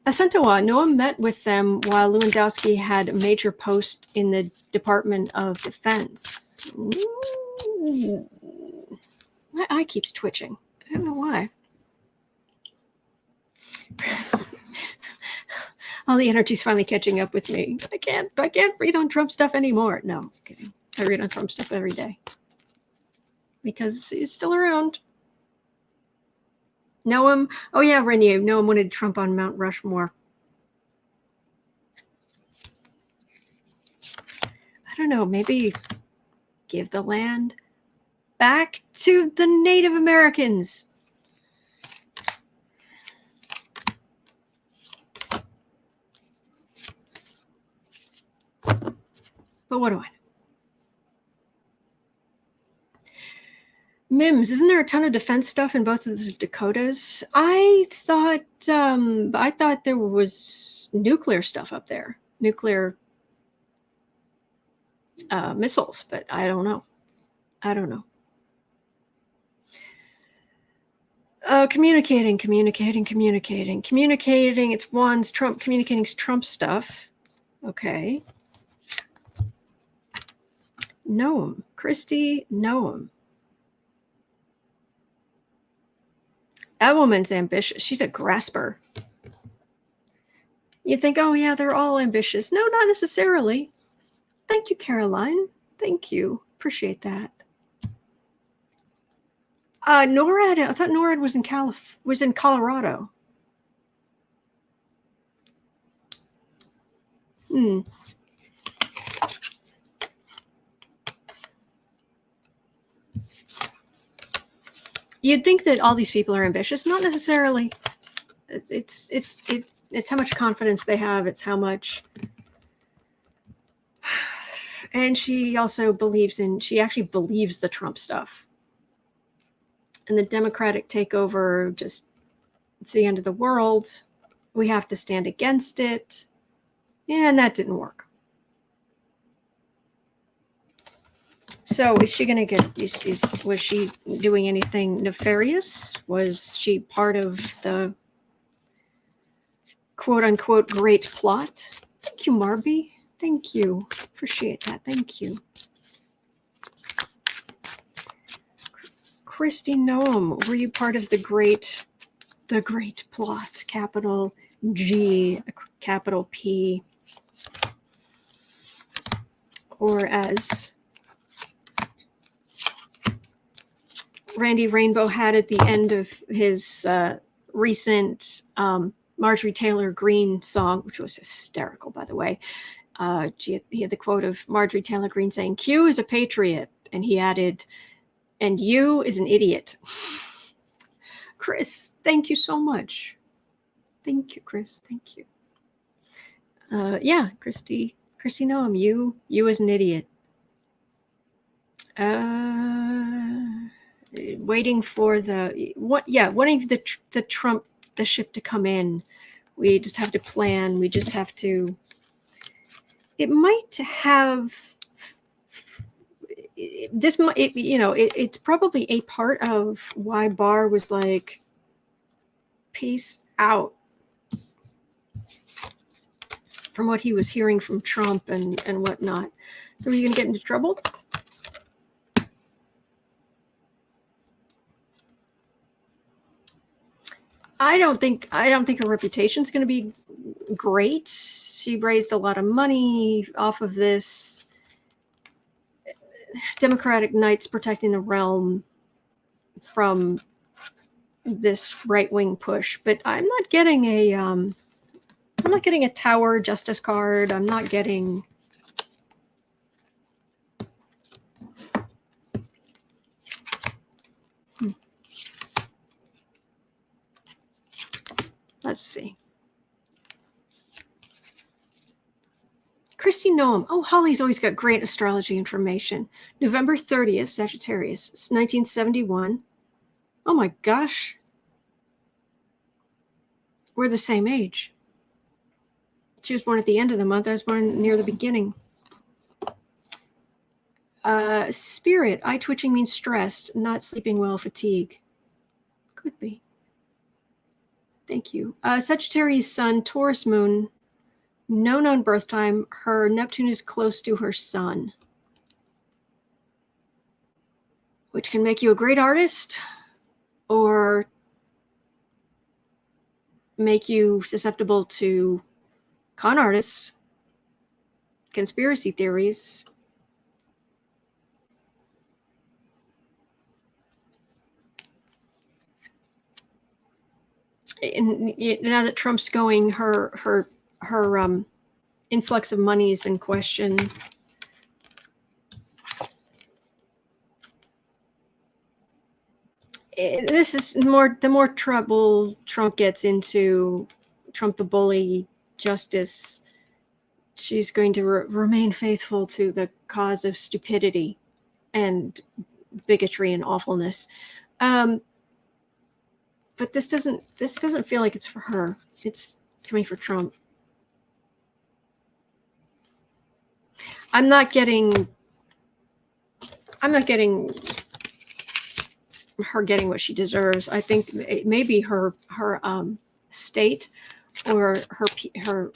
Asentewa, Noam met with them while Lewandowski had a major post in the Department of Defense. Ooh. My eye keeps twitching. I don't know why. All the energy's finally catching up with me. I can't read on Trump stuff anymore. No, I'm kidding. I read on Trump stuff every day. Because he's still around. Noam, oh yeah, Renier. Noam wanted Trump on Mount Rushmore. I don't know, maybe give the land back to the Native Americans. But what do I know? Mims, isn't there a ton of defense stuff in both of the Dakotas? I thought there was nuclear stuff up there, nuclear missiles, but I don't know. Communicating. It's Juan's Trump communicating Trump stuff. Okay. Noam, Christie Noam. That woman's ambitious. She's a grasper. You think, oh yeah, they're all ambitious. No, not necessarily. Thank you, Caroline. Thank you. Appreciate that. NORAD. I thought NORAD was in Colorado. You'd think that all these people are ambitious. Not necessarily. It's how much confidence they have. It's how much. And she also she actually believes the Trump stuff. And the Democratic takeover, it's the end of the world. We have to stand against it. And that didn't work. So is she going to was she doing anything nefarious? Was she part of the quote unquote great plot? Thank you, Marby. Thank you. Appreciate that. Thank you. Christie Noam, were you part of the great plot? Capital G, capital P. Or as Randy Rainbow had at the end of his recent Marjorie Taylor Greene song, which was hysterical, by the way. He had the quote of Marjorie Taylor Greene saying, Q is a patriot. And he added, and you is an idiot. Chris, thank you so much. Thank you, Chris. Thank you. Yeah, Christie Noam, you is an idiot. Waiting for wanting the ship to come in. We just have to plan. We just have to. It might have this. It's probably a part of why Barr was like, "Peace out," from what he was hearing from Trump and whatnot. So are you going to get into trouble? I don't think her reputation's going to be great. She raised a lot of money off of this. Democratic Knights Protecting the Realm from this right-wing push, but I'm not getting a Tower Justice card. I'm not getting Let's see. Christie Noam. Oh, Holly's always got great astrology information. November 30th, Sagittarius, 1971. Oh my gosh. We're the same age. She was born at the end of the month. I was born near the beginning. Spirit. Eye twitching means stressed, not sleeping well, fatigue. Could be. Thank you. Sagittarius Sun, Taurus Moon. No known birth time. Her Neptune is close to her Sun, which can make you a great artist or make you susceptible to con artists, conspiracy theories. And now that Trump's going, her influx of money is in question. This is the more trouble Trump gets into, Trump the bully, Justice, she's going to remain faithful to the cause of stupidity and bigotry and awfulness. But this doesn't feel like it's for her. It's coming for Trump. I'm not getting her getting what she deserves. I think maybe her state or her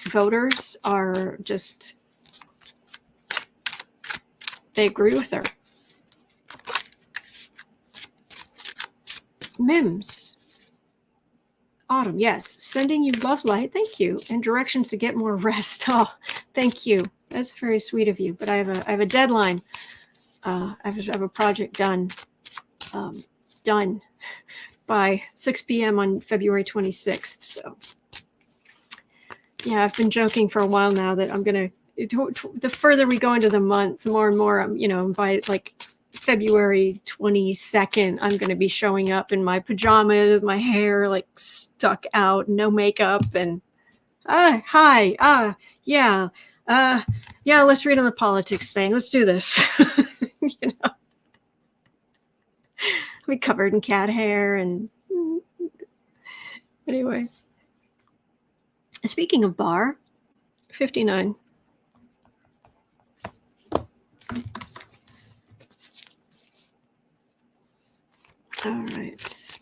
voters are just, they agree with her. Mims. Autumn, yes. Sending you love light, thank you. And directions to get more rest. Oh, thank you. That's very sweet of you. But I have a deadline. I have a project done by 6 p.m. on February 26th. So yeah, I've been joking for a while now that I'm gonna. The further we go into the month, the more and more by like February 22nd, I'm going to be showing up in my pajamas, my hair like stuck out, no makeup, and yeah, let's read on the politics thing. Let's do this. I'll be covered in cat hair and anyway. Speaking of Barr, 59. All right.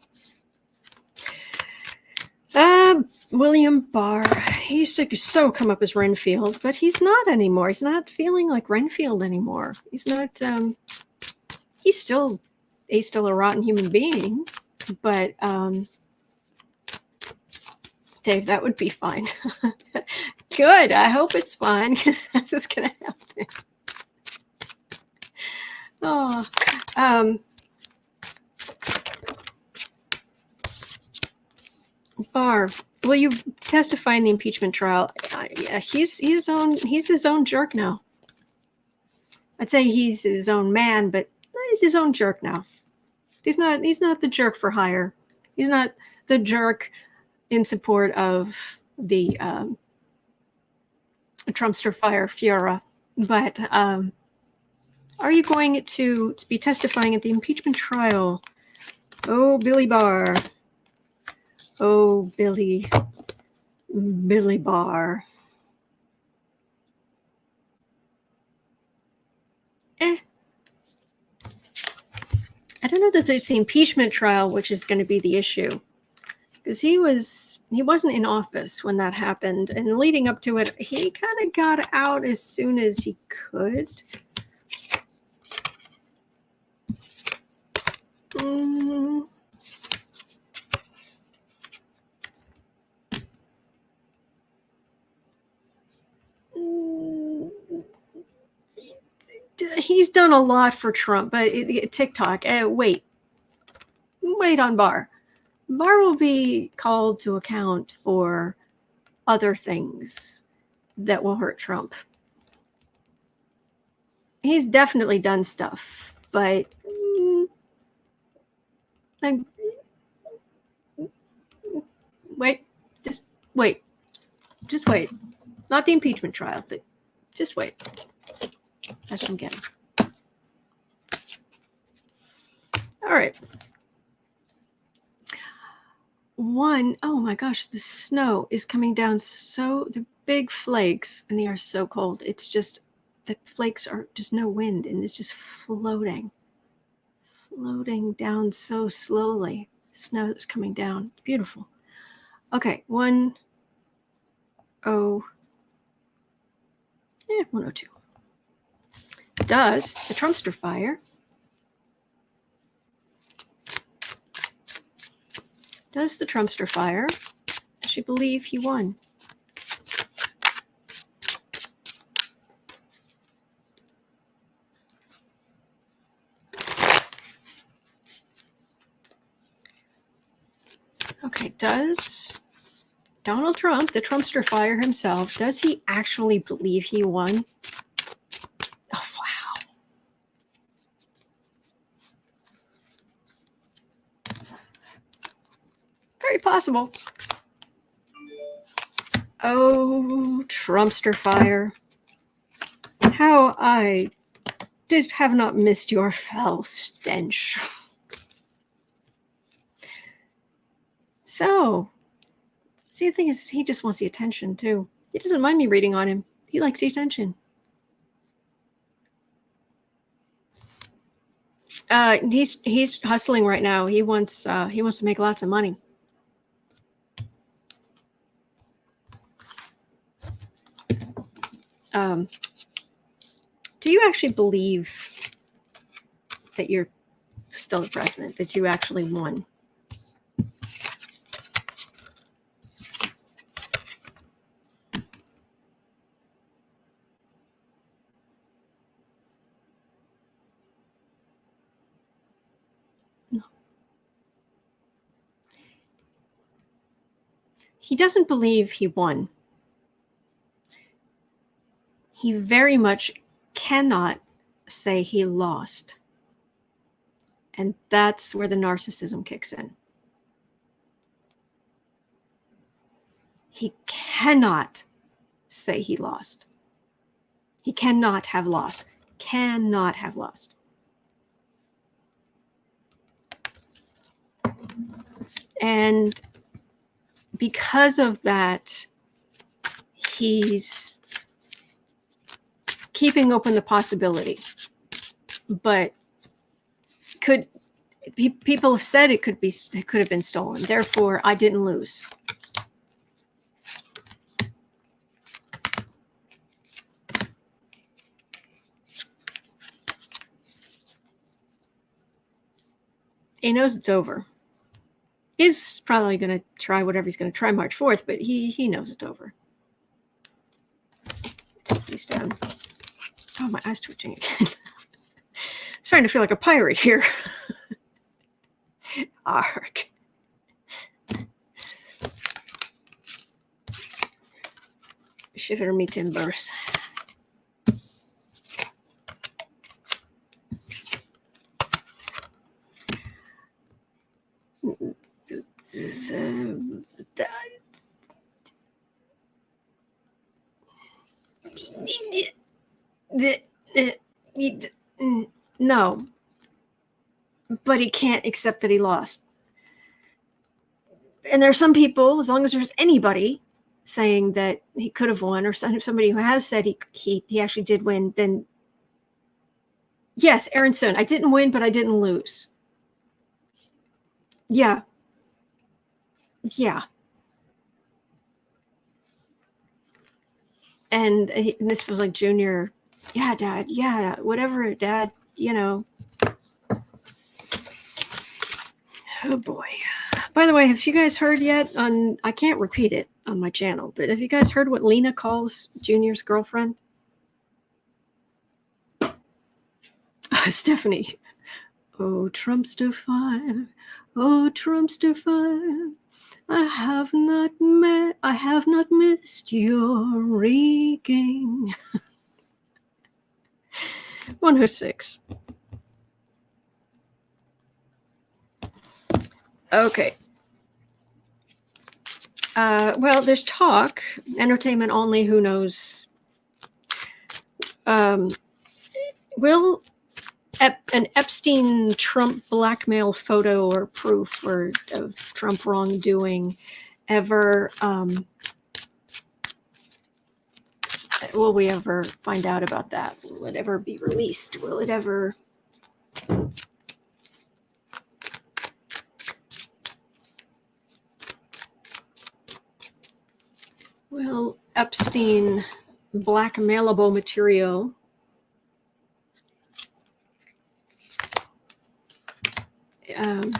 William Barr. He used to so come up as Renfield, but he's not anymore. He's not feeling like Renfield anymore. He's not. He's still a rotten human being, but Dave, that would be fine. Good. I hope it's fine because that's what's gonna happen. Barr, will you testify in the impeachment trial? Yeah, he's his own jerk now. I'd say he's his own man, but he's his own jerk now. He's not the jerk for hire. He's not the jerk in support of the Trumpster fire Fiora, but Are you going to be testifying at the impeachment trial? Oh, Billy Barr. Oh, Billy Barr. I don't know that there's the impeachment trial, which is going to be the issue, because he wasn't in office when that happened, and leading up to it, he kind of got out as soon as he could. He's done a lot for Trump, but TikTok. Wait on Barr. Barr will be called to account for other things that will hurt Trump. He's definitely done stuff, but just wait. Not the impeachment trial, but just wait. That's what I'm getting. All right. Oh my gosh, the snow is coming down, the big flakes, and they are so cold. It's just, the flakes are just no wind, and it's just floating down so slowly. Snow that's coming down. It's beautiful. Okay, 102. Does the Trumpster fire? Does the Trumpster fire? Does she believe he won? Okay, does Donald Trump, the Trumpster fire himself, does he actually believe he won? Oh, wow. Very possible. Oh, Trumpster fire. How I have not missed your foul stench. So, see, the thing is, he just wants the attention, too. He doesn't mind me reading on him. He likes the attention. He's hustling right now. He wants to make lots of money. Do you actually believe that you're still the president, that you actually won? No. He doesn't believe he won. He very much cannot say he lost. And that's where the narcissism kicks in. He cannot say he lost. He cannot have lost. Cannot have lost. And because of that, he's keeping open the possibility. But people have said it could have been stolen. Therefore, I didn't lose. He knows it's over. He's probably going to try whatever he's going to try March 4th, but he knows it's over. Take these down. Oh, my eye's twitching again. I'm starting to feel like a pirate here. Arg. Shiver me timbers. No, but he can't accept that he lost. And there's some people, as long as there's anybody saying that he could have won, or somebody who has said he actually did win, then yes, Aaron Son, I didn't win, but I didn't lose. Yeah. And this was like Junior. Yeah, Dad. Yeah, whatever, Dad. Oh boy. By the way, have you guys heard yet I can't repeat it on my channel, but have you guys heard what Lena calls Junior's girlfriend? Stephanie. Oh, Trumpster fire. Oh, Trumpster fire. I have not missed your reeking. 106. Okay. Well, there's talk, entertainment only, who knows. Will an Epstein Trump blackmail photo or proof of Trump wrongdoing ever, will we ever find out about that? Will it ever be released? Will it ever... Well, Epstein blackmailable material ugh.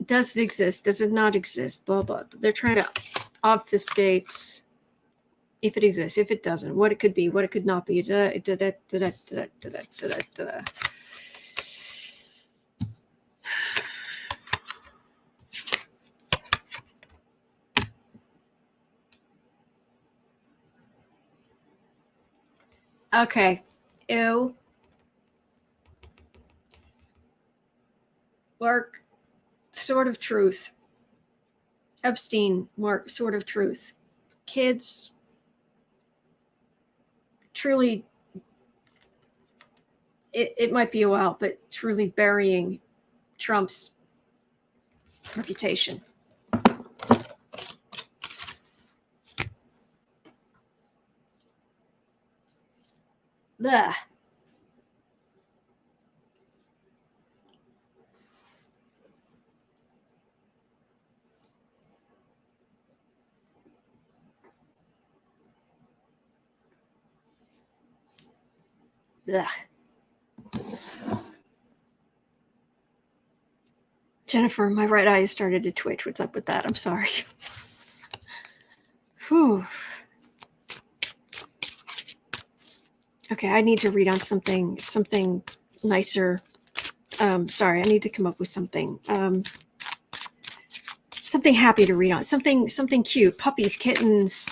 Does it exist? Does it not exist? Blah, blah. They're trying to obfuscate if it exists, if it doesn't, what it could be, what it could not be. Okay. Ew. Mark, sort of truth. Epstein, Mark, sort of truth. Kids, truly, it might be a while, but truly burying Trump's reputation. Blah. Ugh. Jennifer, my right eye started to twitch. What's up with that? I'm sorry. Whew. Okay, I need to read on something nicer. Sorry, I need to come up with something happy to read on. Something cute. Puppies, kittens.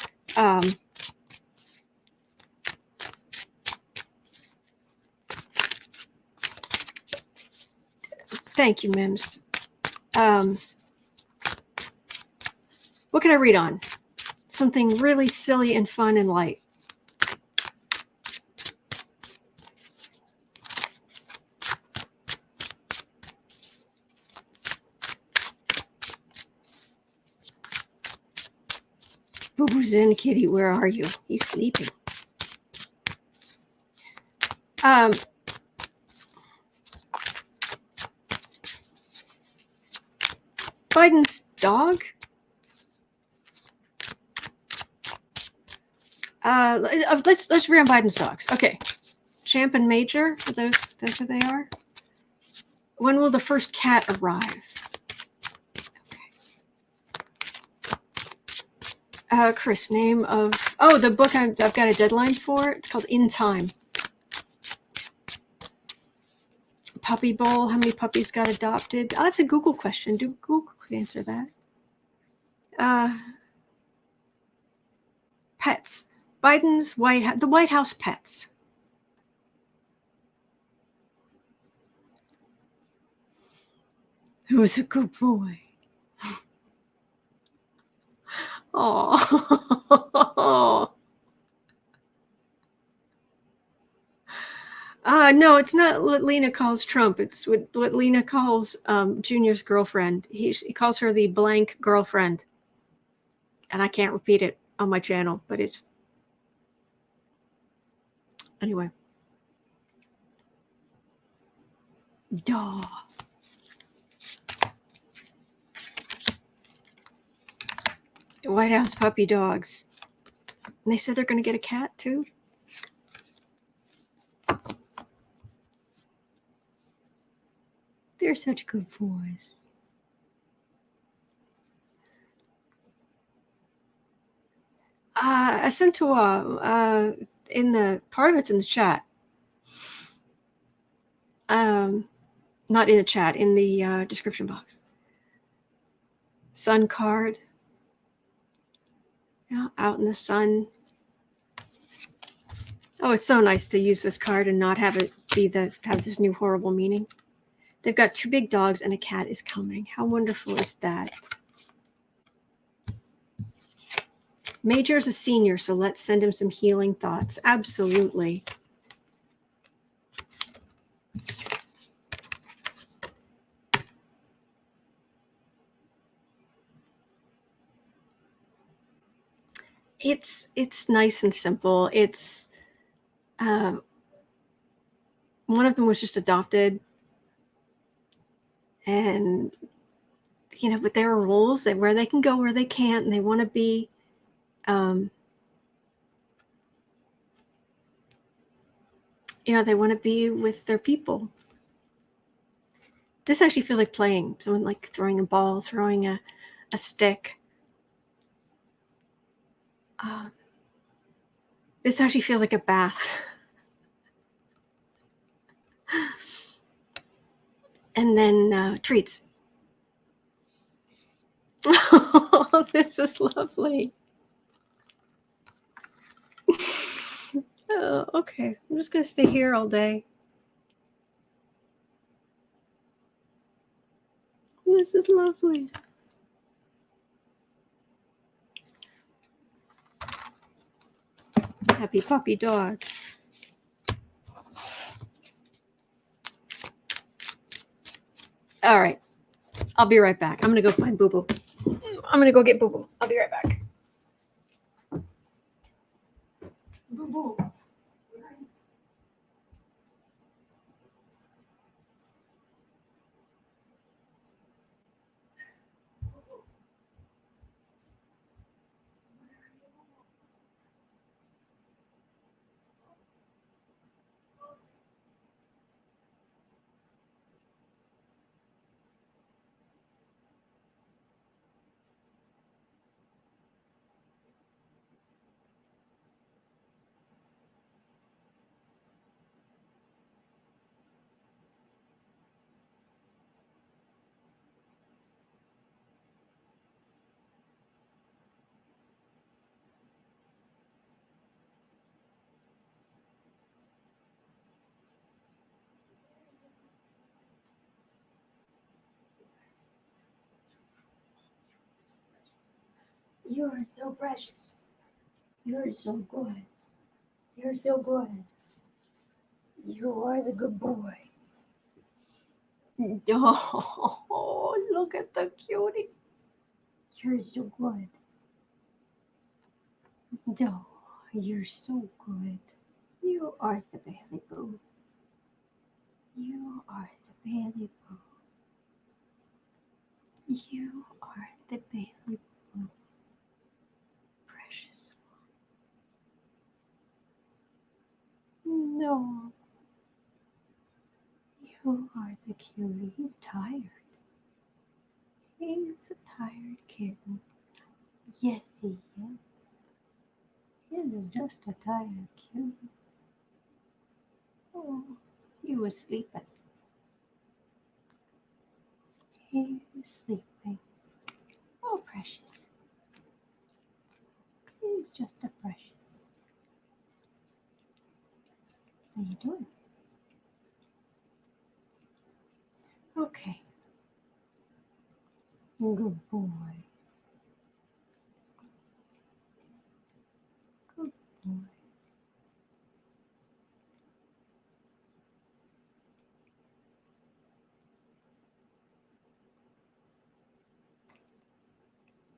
Thank you, Mims. What can I read on? Something really silly and fun and light. Boo-boo's in, kitty. Where are you? He's sleeping. Biden's dog? Let's read on Biden's dogs. Okay. Champ and Major, are those who they are? When will the first cat arrive? Okay. Chris, name of... Oh, the book I've got a deadline for. It's called In Time. Puppy Bowl, how many puppies got adopted? Oh, that's a Google question. Do Google answer that? Pets. Biden's the White House pets. It was a good boy. Oh. No, it's not what Lena calls Trump. It's what Lena calls Junior's girlfriend. He calls her the blank girlfriend. And I can't repeat it on my channel, but it's... Anyway. Duh. White House puppy dogs. And they said they're going to get a cat, too. They're such good boys. I sent to in the part of it's in the chat. Not in the chat, in the description box. Sun card. Yeah, out in the sun. Oh, it's so nice to use this card and not have it have this new horrible meaning. They've got 2 big dogs and a cat is coming. How wonderful is that? Major is a senior, so let's send him some healing thoughts. Absolutely. It's nice and simple. It's one of them was just adopted, and but there are rules that where they can go, where they can't, and they want to be they want to be with their people. This actually feels like playing. Someone like throwing a ball, throwing a stick. This actually feels like a bath. And then treats. Oh, this is lovely. Oh, okay. I'm just going to stay here all day. This is lovely. Happy puppy dogs. All right. I'll be right back. I'm going to go find Boo Boo. I'm going to go get Boo Boo. I'll be right back. Boo Boo. You are so precious. You're so good. You're so good. You are the good boy. Oh, look at the cutie. You're so good. Oh, you're so good. You are the Bailey Boo. You are the Bailey Boo. You are the Bailey Boo. Precious one. No. You are the cutie. He's tired. He's a tired kitten. Yes, he is. He is just a tired cutie. Oh, he was sleeping. He is sleeping. Oh, precious. He's just a precious. How you doing? Okay. Good boy. Good boy.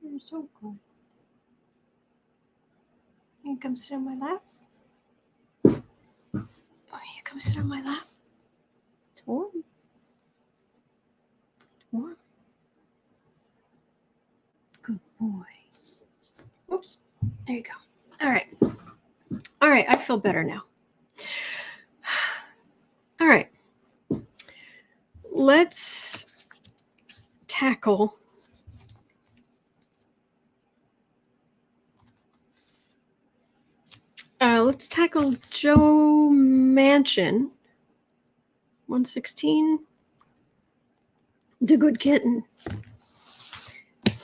You're so good. You come sit on my lap. Oh, you come sit on my lap. It's warm. It's warm. Good boy. Oops. There you go. All right. All right. I feel better now. All right. Let's tackle Joe Manchin. 116. The good kitten.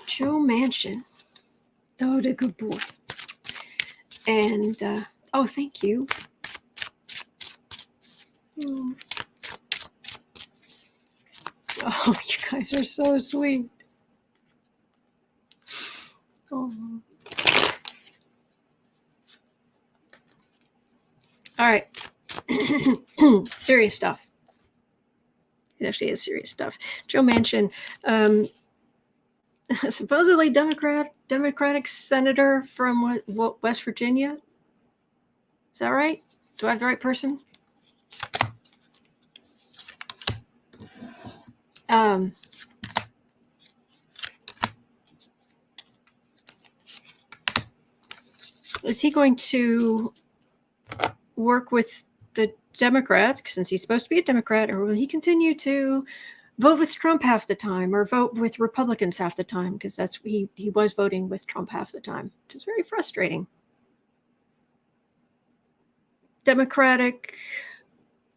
Joe Manchin. Oh, the good boy. And, oh, thank you. Oh, you guys are so sweet. Oh. All right. Serious stuff. It actually is serious stuff. Joe Manchin, supposedly Democratic senator from what West Virginia. Is that right? Do I have the right person? Is he going to work with the Democrats, since he's supposed to be a Democrat, or will he continue to vote with Trump half the time or vote with Republicans half the time? Because that's he was voting with Trump half the time, which is very frustrating. Democratic,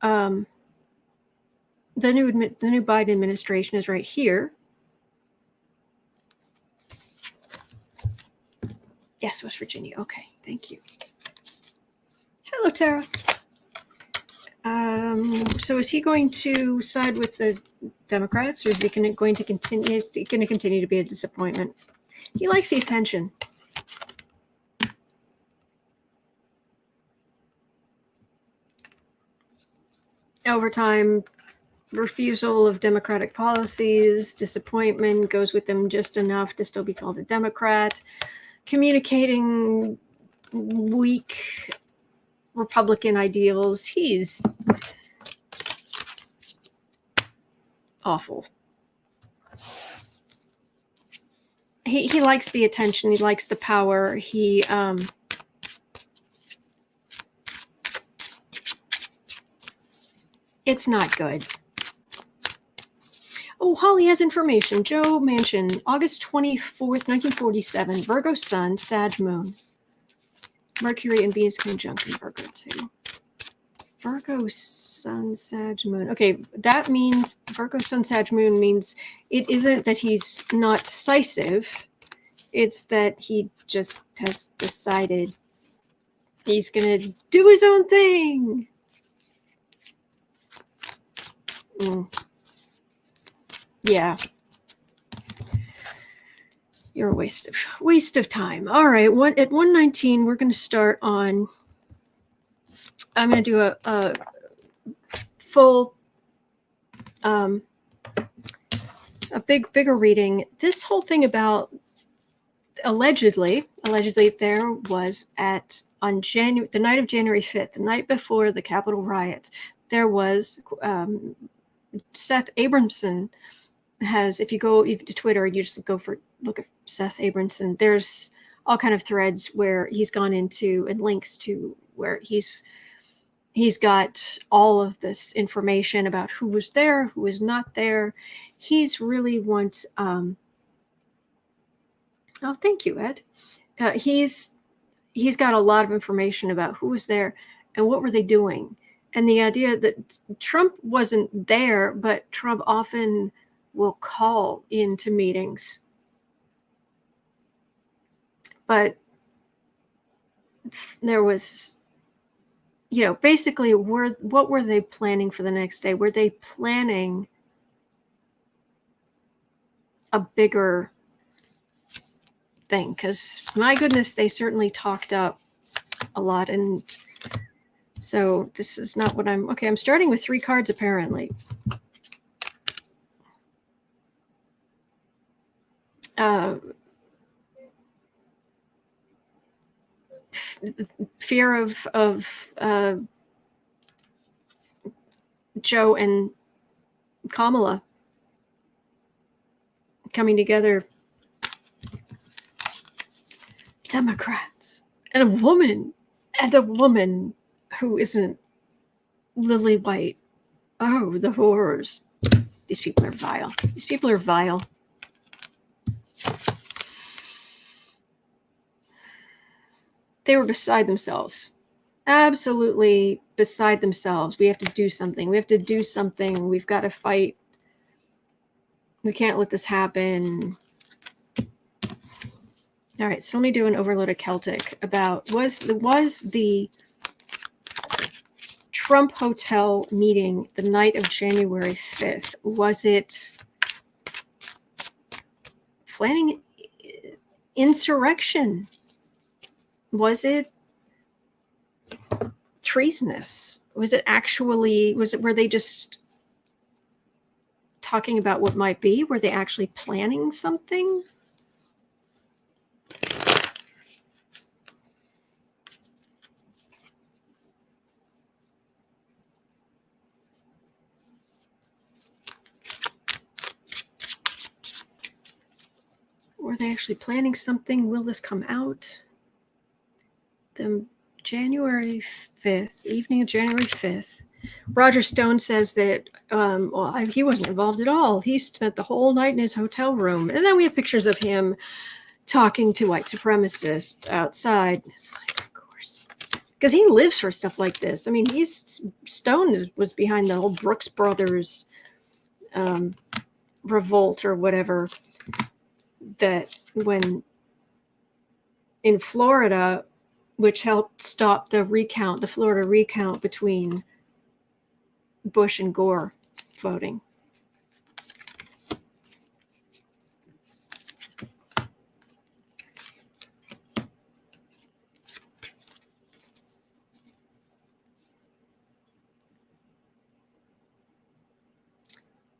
the new Biden administration is right here. Yes, West Virginia. Okay, thank you. Hello, Tara. So is he going to side with the Democrats, or is he going to continue? Is he going to continue to be a disappointment? He likes the attention. Over time, refusal of Democratic policies, disappointment, goes with them just enough to still be called a Democrat, communicating weak Republican ideals. He's awful. He likes the attention. He likes the power. It's not good. Oh, Holly has information. Joe Manchin, August 24th, 1947, Virgo Sun, Sag Moon. Mercury and Venus conjunct in Virgo too. Virgo Sun, Sag Moon. Okay, that means Virgo Sun, Sag Moon means it isn't that he's not decisive. It's that he just has decided he's going to do his own thing. Yeah. You're a waste of time. All right. At 119, we're going to start on. I'm going to do a full, a bigger reading. This whole thing about allegedly there was on the night of January 5th, the night before the Capitol riot, there was Seth Abramson has, if you go to Twitter, you just look at Seth Abramson, there's all kind of threads where he's gone into and links to where he's got all of this information about who was there, who was not there. He's really wants oh, thank you, Ed. He's got a lot of information about who was there and what were they doing. And the idea that Trump wasn't there, but Trump often will call into meetings. But there was, basically, what were they planning for the next day? Were they planning a bigger thing, because my goodness, they certainly talked up a lot. And so this is not what I'm starting with 3 cards apparently. Fear of Joe and Kamala coming together. Democrats and a woman who isn't Lily White. Oh, the horrors. These people are vile. These people are vile. They were beside themselves. Absolutely beside themselves. We have to do something. We have to do something. We've got to fight. We can't let this happen. All right, so let me do an overloaded Celtic about was the Trump Hotel meeting the night of January 5th, was it planning insurrection? Was it treasonous? Was it were they just talking about what might be? Were they actually planning something? Were they actually planning something? Will this come out? The January 5th, evening of January 5th. Roger Stone says that he wasn't involved at all. He spent the whole night in his hotel room. And then we have pictures of him talking to white supremacists outside. It's like, of course. Because he lives for stuff like this. I mean, Stone was behind the whole Brooks Brothers revolt or whatever. That when in Florida, which helped stop the Florida recount between Bush and Gore voting.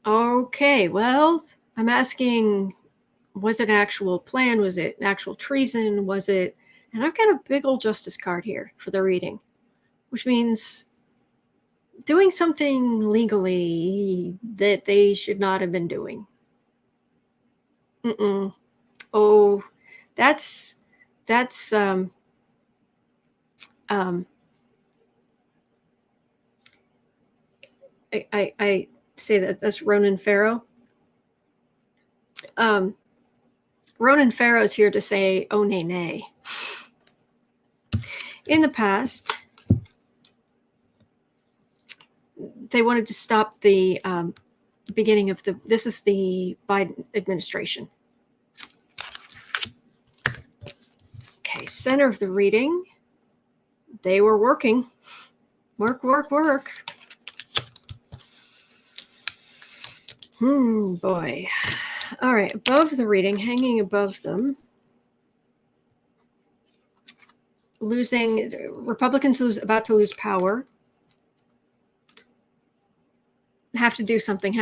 Okay, well, I'm asking, was it actual plan? Was it actual treason? Was it? And I've got a big old justice card here for the reading, which means doing something legally that they should not have been doing. Oh, that's I say that's Ronan Farrow. Ronan Farrow is here to say, oh, nay, nay. In the past, they wanted to stop the beginning of this is the Biden administration. Okay, center of the reading. They were working. Work. Boy. All right, above the reading, hanging above them. Republicans about to lose power. Have to do something.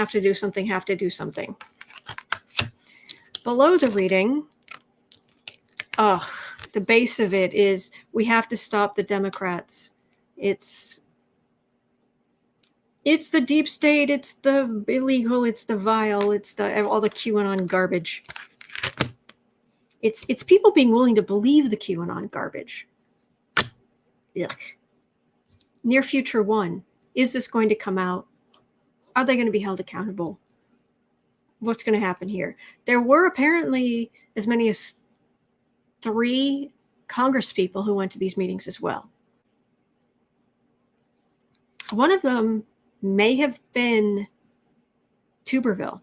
Below the reading, the base of it is we have to stop the Democrats. It's the deep state, it's the illegal, it's the vile, it's all the QAnon garbage. It's people being willing to believe the QAnon garbage. Ugh. Near future 1. Is this going to come out? Are they going to be held accountable? What's going to happen here? There were apparently as many as 3 Congress people who went to these meetings as well. One of them may have been Tuberville.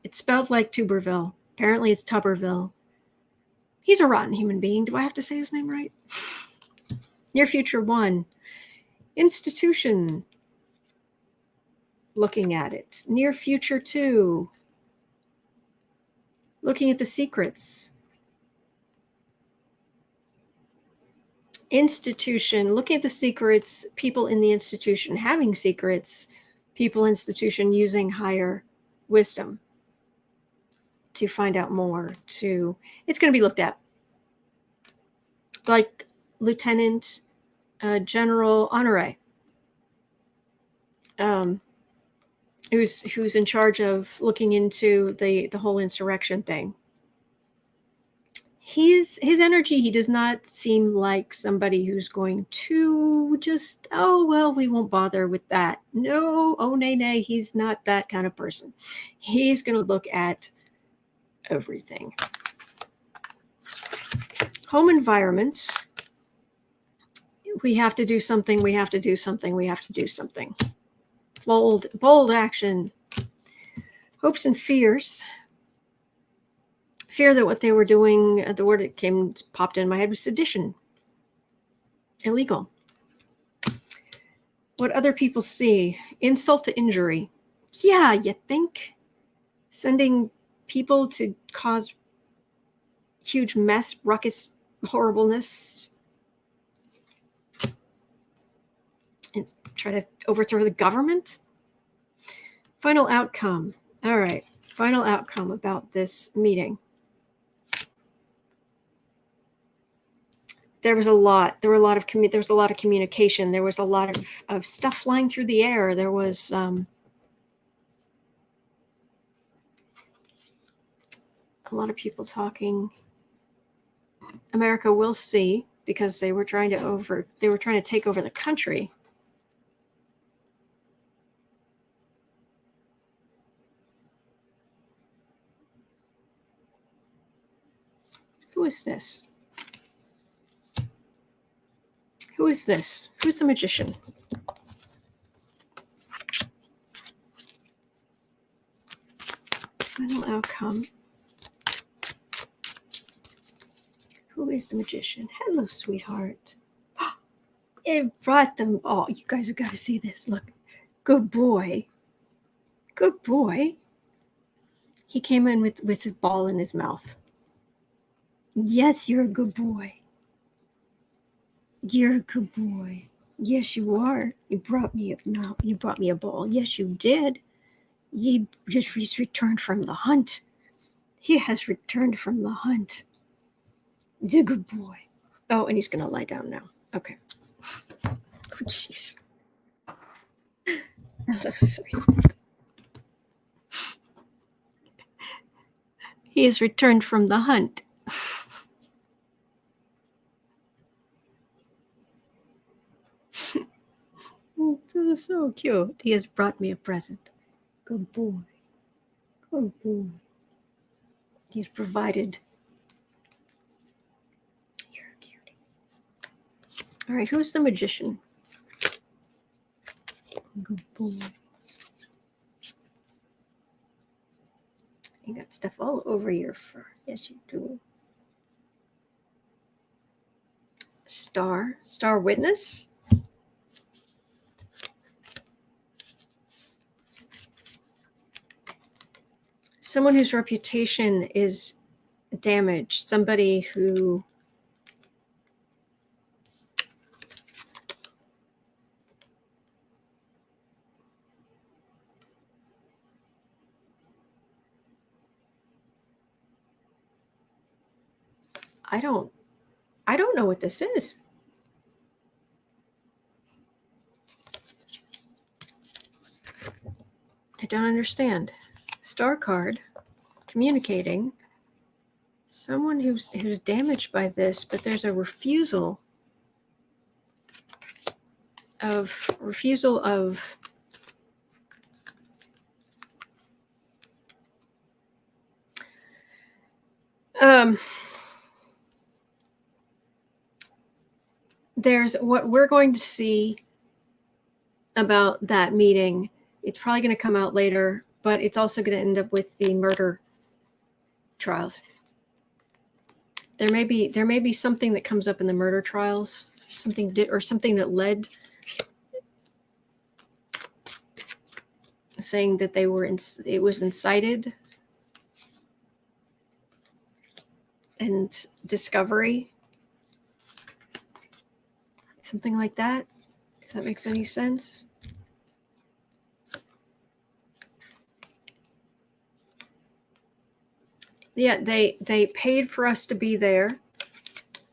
It's spelled like Tuberville. Apparently it's Tuberville. He's a rotten human being. Do I have to say his name right? Near future 1. Institution. looking at it. Near future too. Looking at the secrets. Institution, looking at the secrets, people in the institution having secrets, people institution using higher wisdom to find out more. It's going to be looked at. Like Lieutenant General Honore, who's in charge of looking into the whole insurrection thing. His energy, he does not seem like somebody who's going to just, oh, well, we won't bother with that. No, oh, nay, he's not that kind of person. He's going to look at everything. Home environment. We have to do something, we have to do something, we have to do something. Bold action. Hopes and fears. Fear that what they were doing, the word that popped in my head was sedition. Illegal. What other people see. Insult to injury. Yeah, you think? Sending people to cause huge mess, ruckus, horribleness. And try to overthrow the government. Final outcome. All right. Final outcome about this meeting. There was a lot of communication. There was a lot of stuff flying through the air. There was a lot of people talking. America will see, because they were trying to take over the country. Who is this? Who is this? Who's the magician? Final outcome. Who is the magician? Hello, sweetheart. It brought them all. You guys have got to see this. Look. Good boy. Good boy. He came in with a ball in his mouth. Yes, you're a good boy. You're a good boy. Yes, you are. You brought me a ball. Yes, you did. He just returned from the hunt. He has returned from the hunt. He's a good boy. Oh, and he's going to lie down now. Okay. Oh, jeez. Hello, sweet. He has returned from the hunt. So cute. He has brought me a present. Good boy. Good boy. He's provided. You're a cutie. All right, who's the magician? Good boy. You got stuff all over your fur. Yes, you do. Star witness. Someone whose reputation is damaged. Somebody who I don't know what this is. I don't understand. Star card, communicating. Someone who's damaged by this, but there's a refusal of there's what we're going to see about that meeting. It's probably going to come out later, but it's also going to end up with the murder trials. There may be something that comes up in the murder trials, something that led. saying that it was incited, and discovery, something like that, if that makes any sense. Yeah, they paid for us to be there.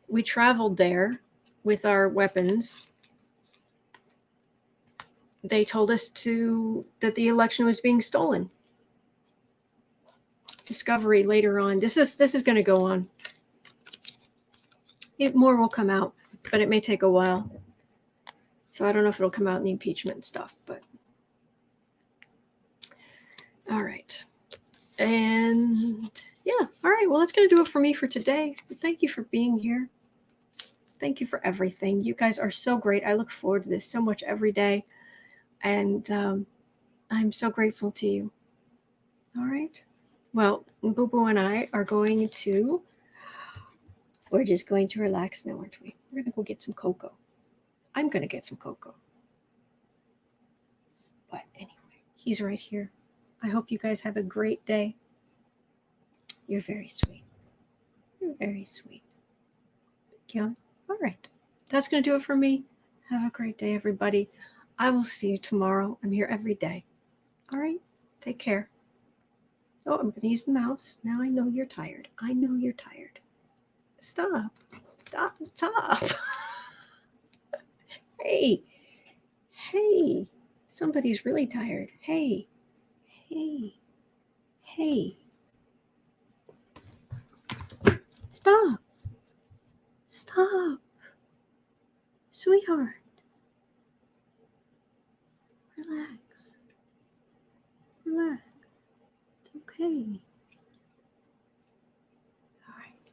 We traveled there with our weapons. They told us that the election was being stolen. Discovery later on. This is going to go on. More will come out, but it may take a while. So I don't know if it'll come out in the impeachment stuff, but all right. And yeah, all right. Well, that's going to do it for me for today. Thank you for being here. Thank you for everything. You guys are so great. I look forward to this so much every day. And I'm so grateful to you. All right. Well, Boo Boo and I are we're just going to relax now, aren't we? We're going to go get some cocoa. I'm going to get some cocoa. But anyway, he's right here. I hope you guys have a great day. You're very sweet. You're very sweet. Yeah. All right. That's going to do it for me. Have a great day, everybody. I will see you tomorrow. I'm here every day. All right. Take care. Oh, I'm going to use the mouse. Now I know you're tired. I know you're tired. Stop. Stop. Stop. Hey. Hey. Somebody's really tired. Hey. Hey. Hey. Stop. Stop. Sweetheart. Relax. Relax. It's okay. All right.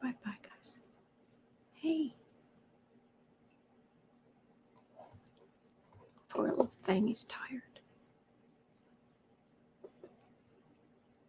Bye-bye, guys. Hey. Poor little thing is tired.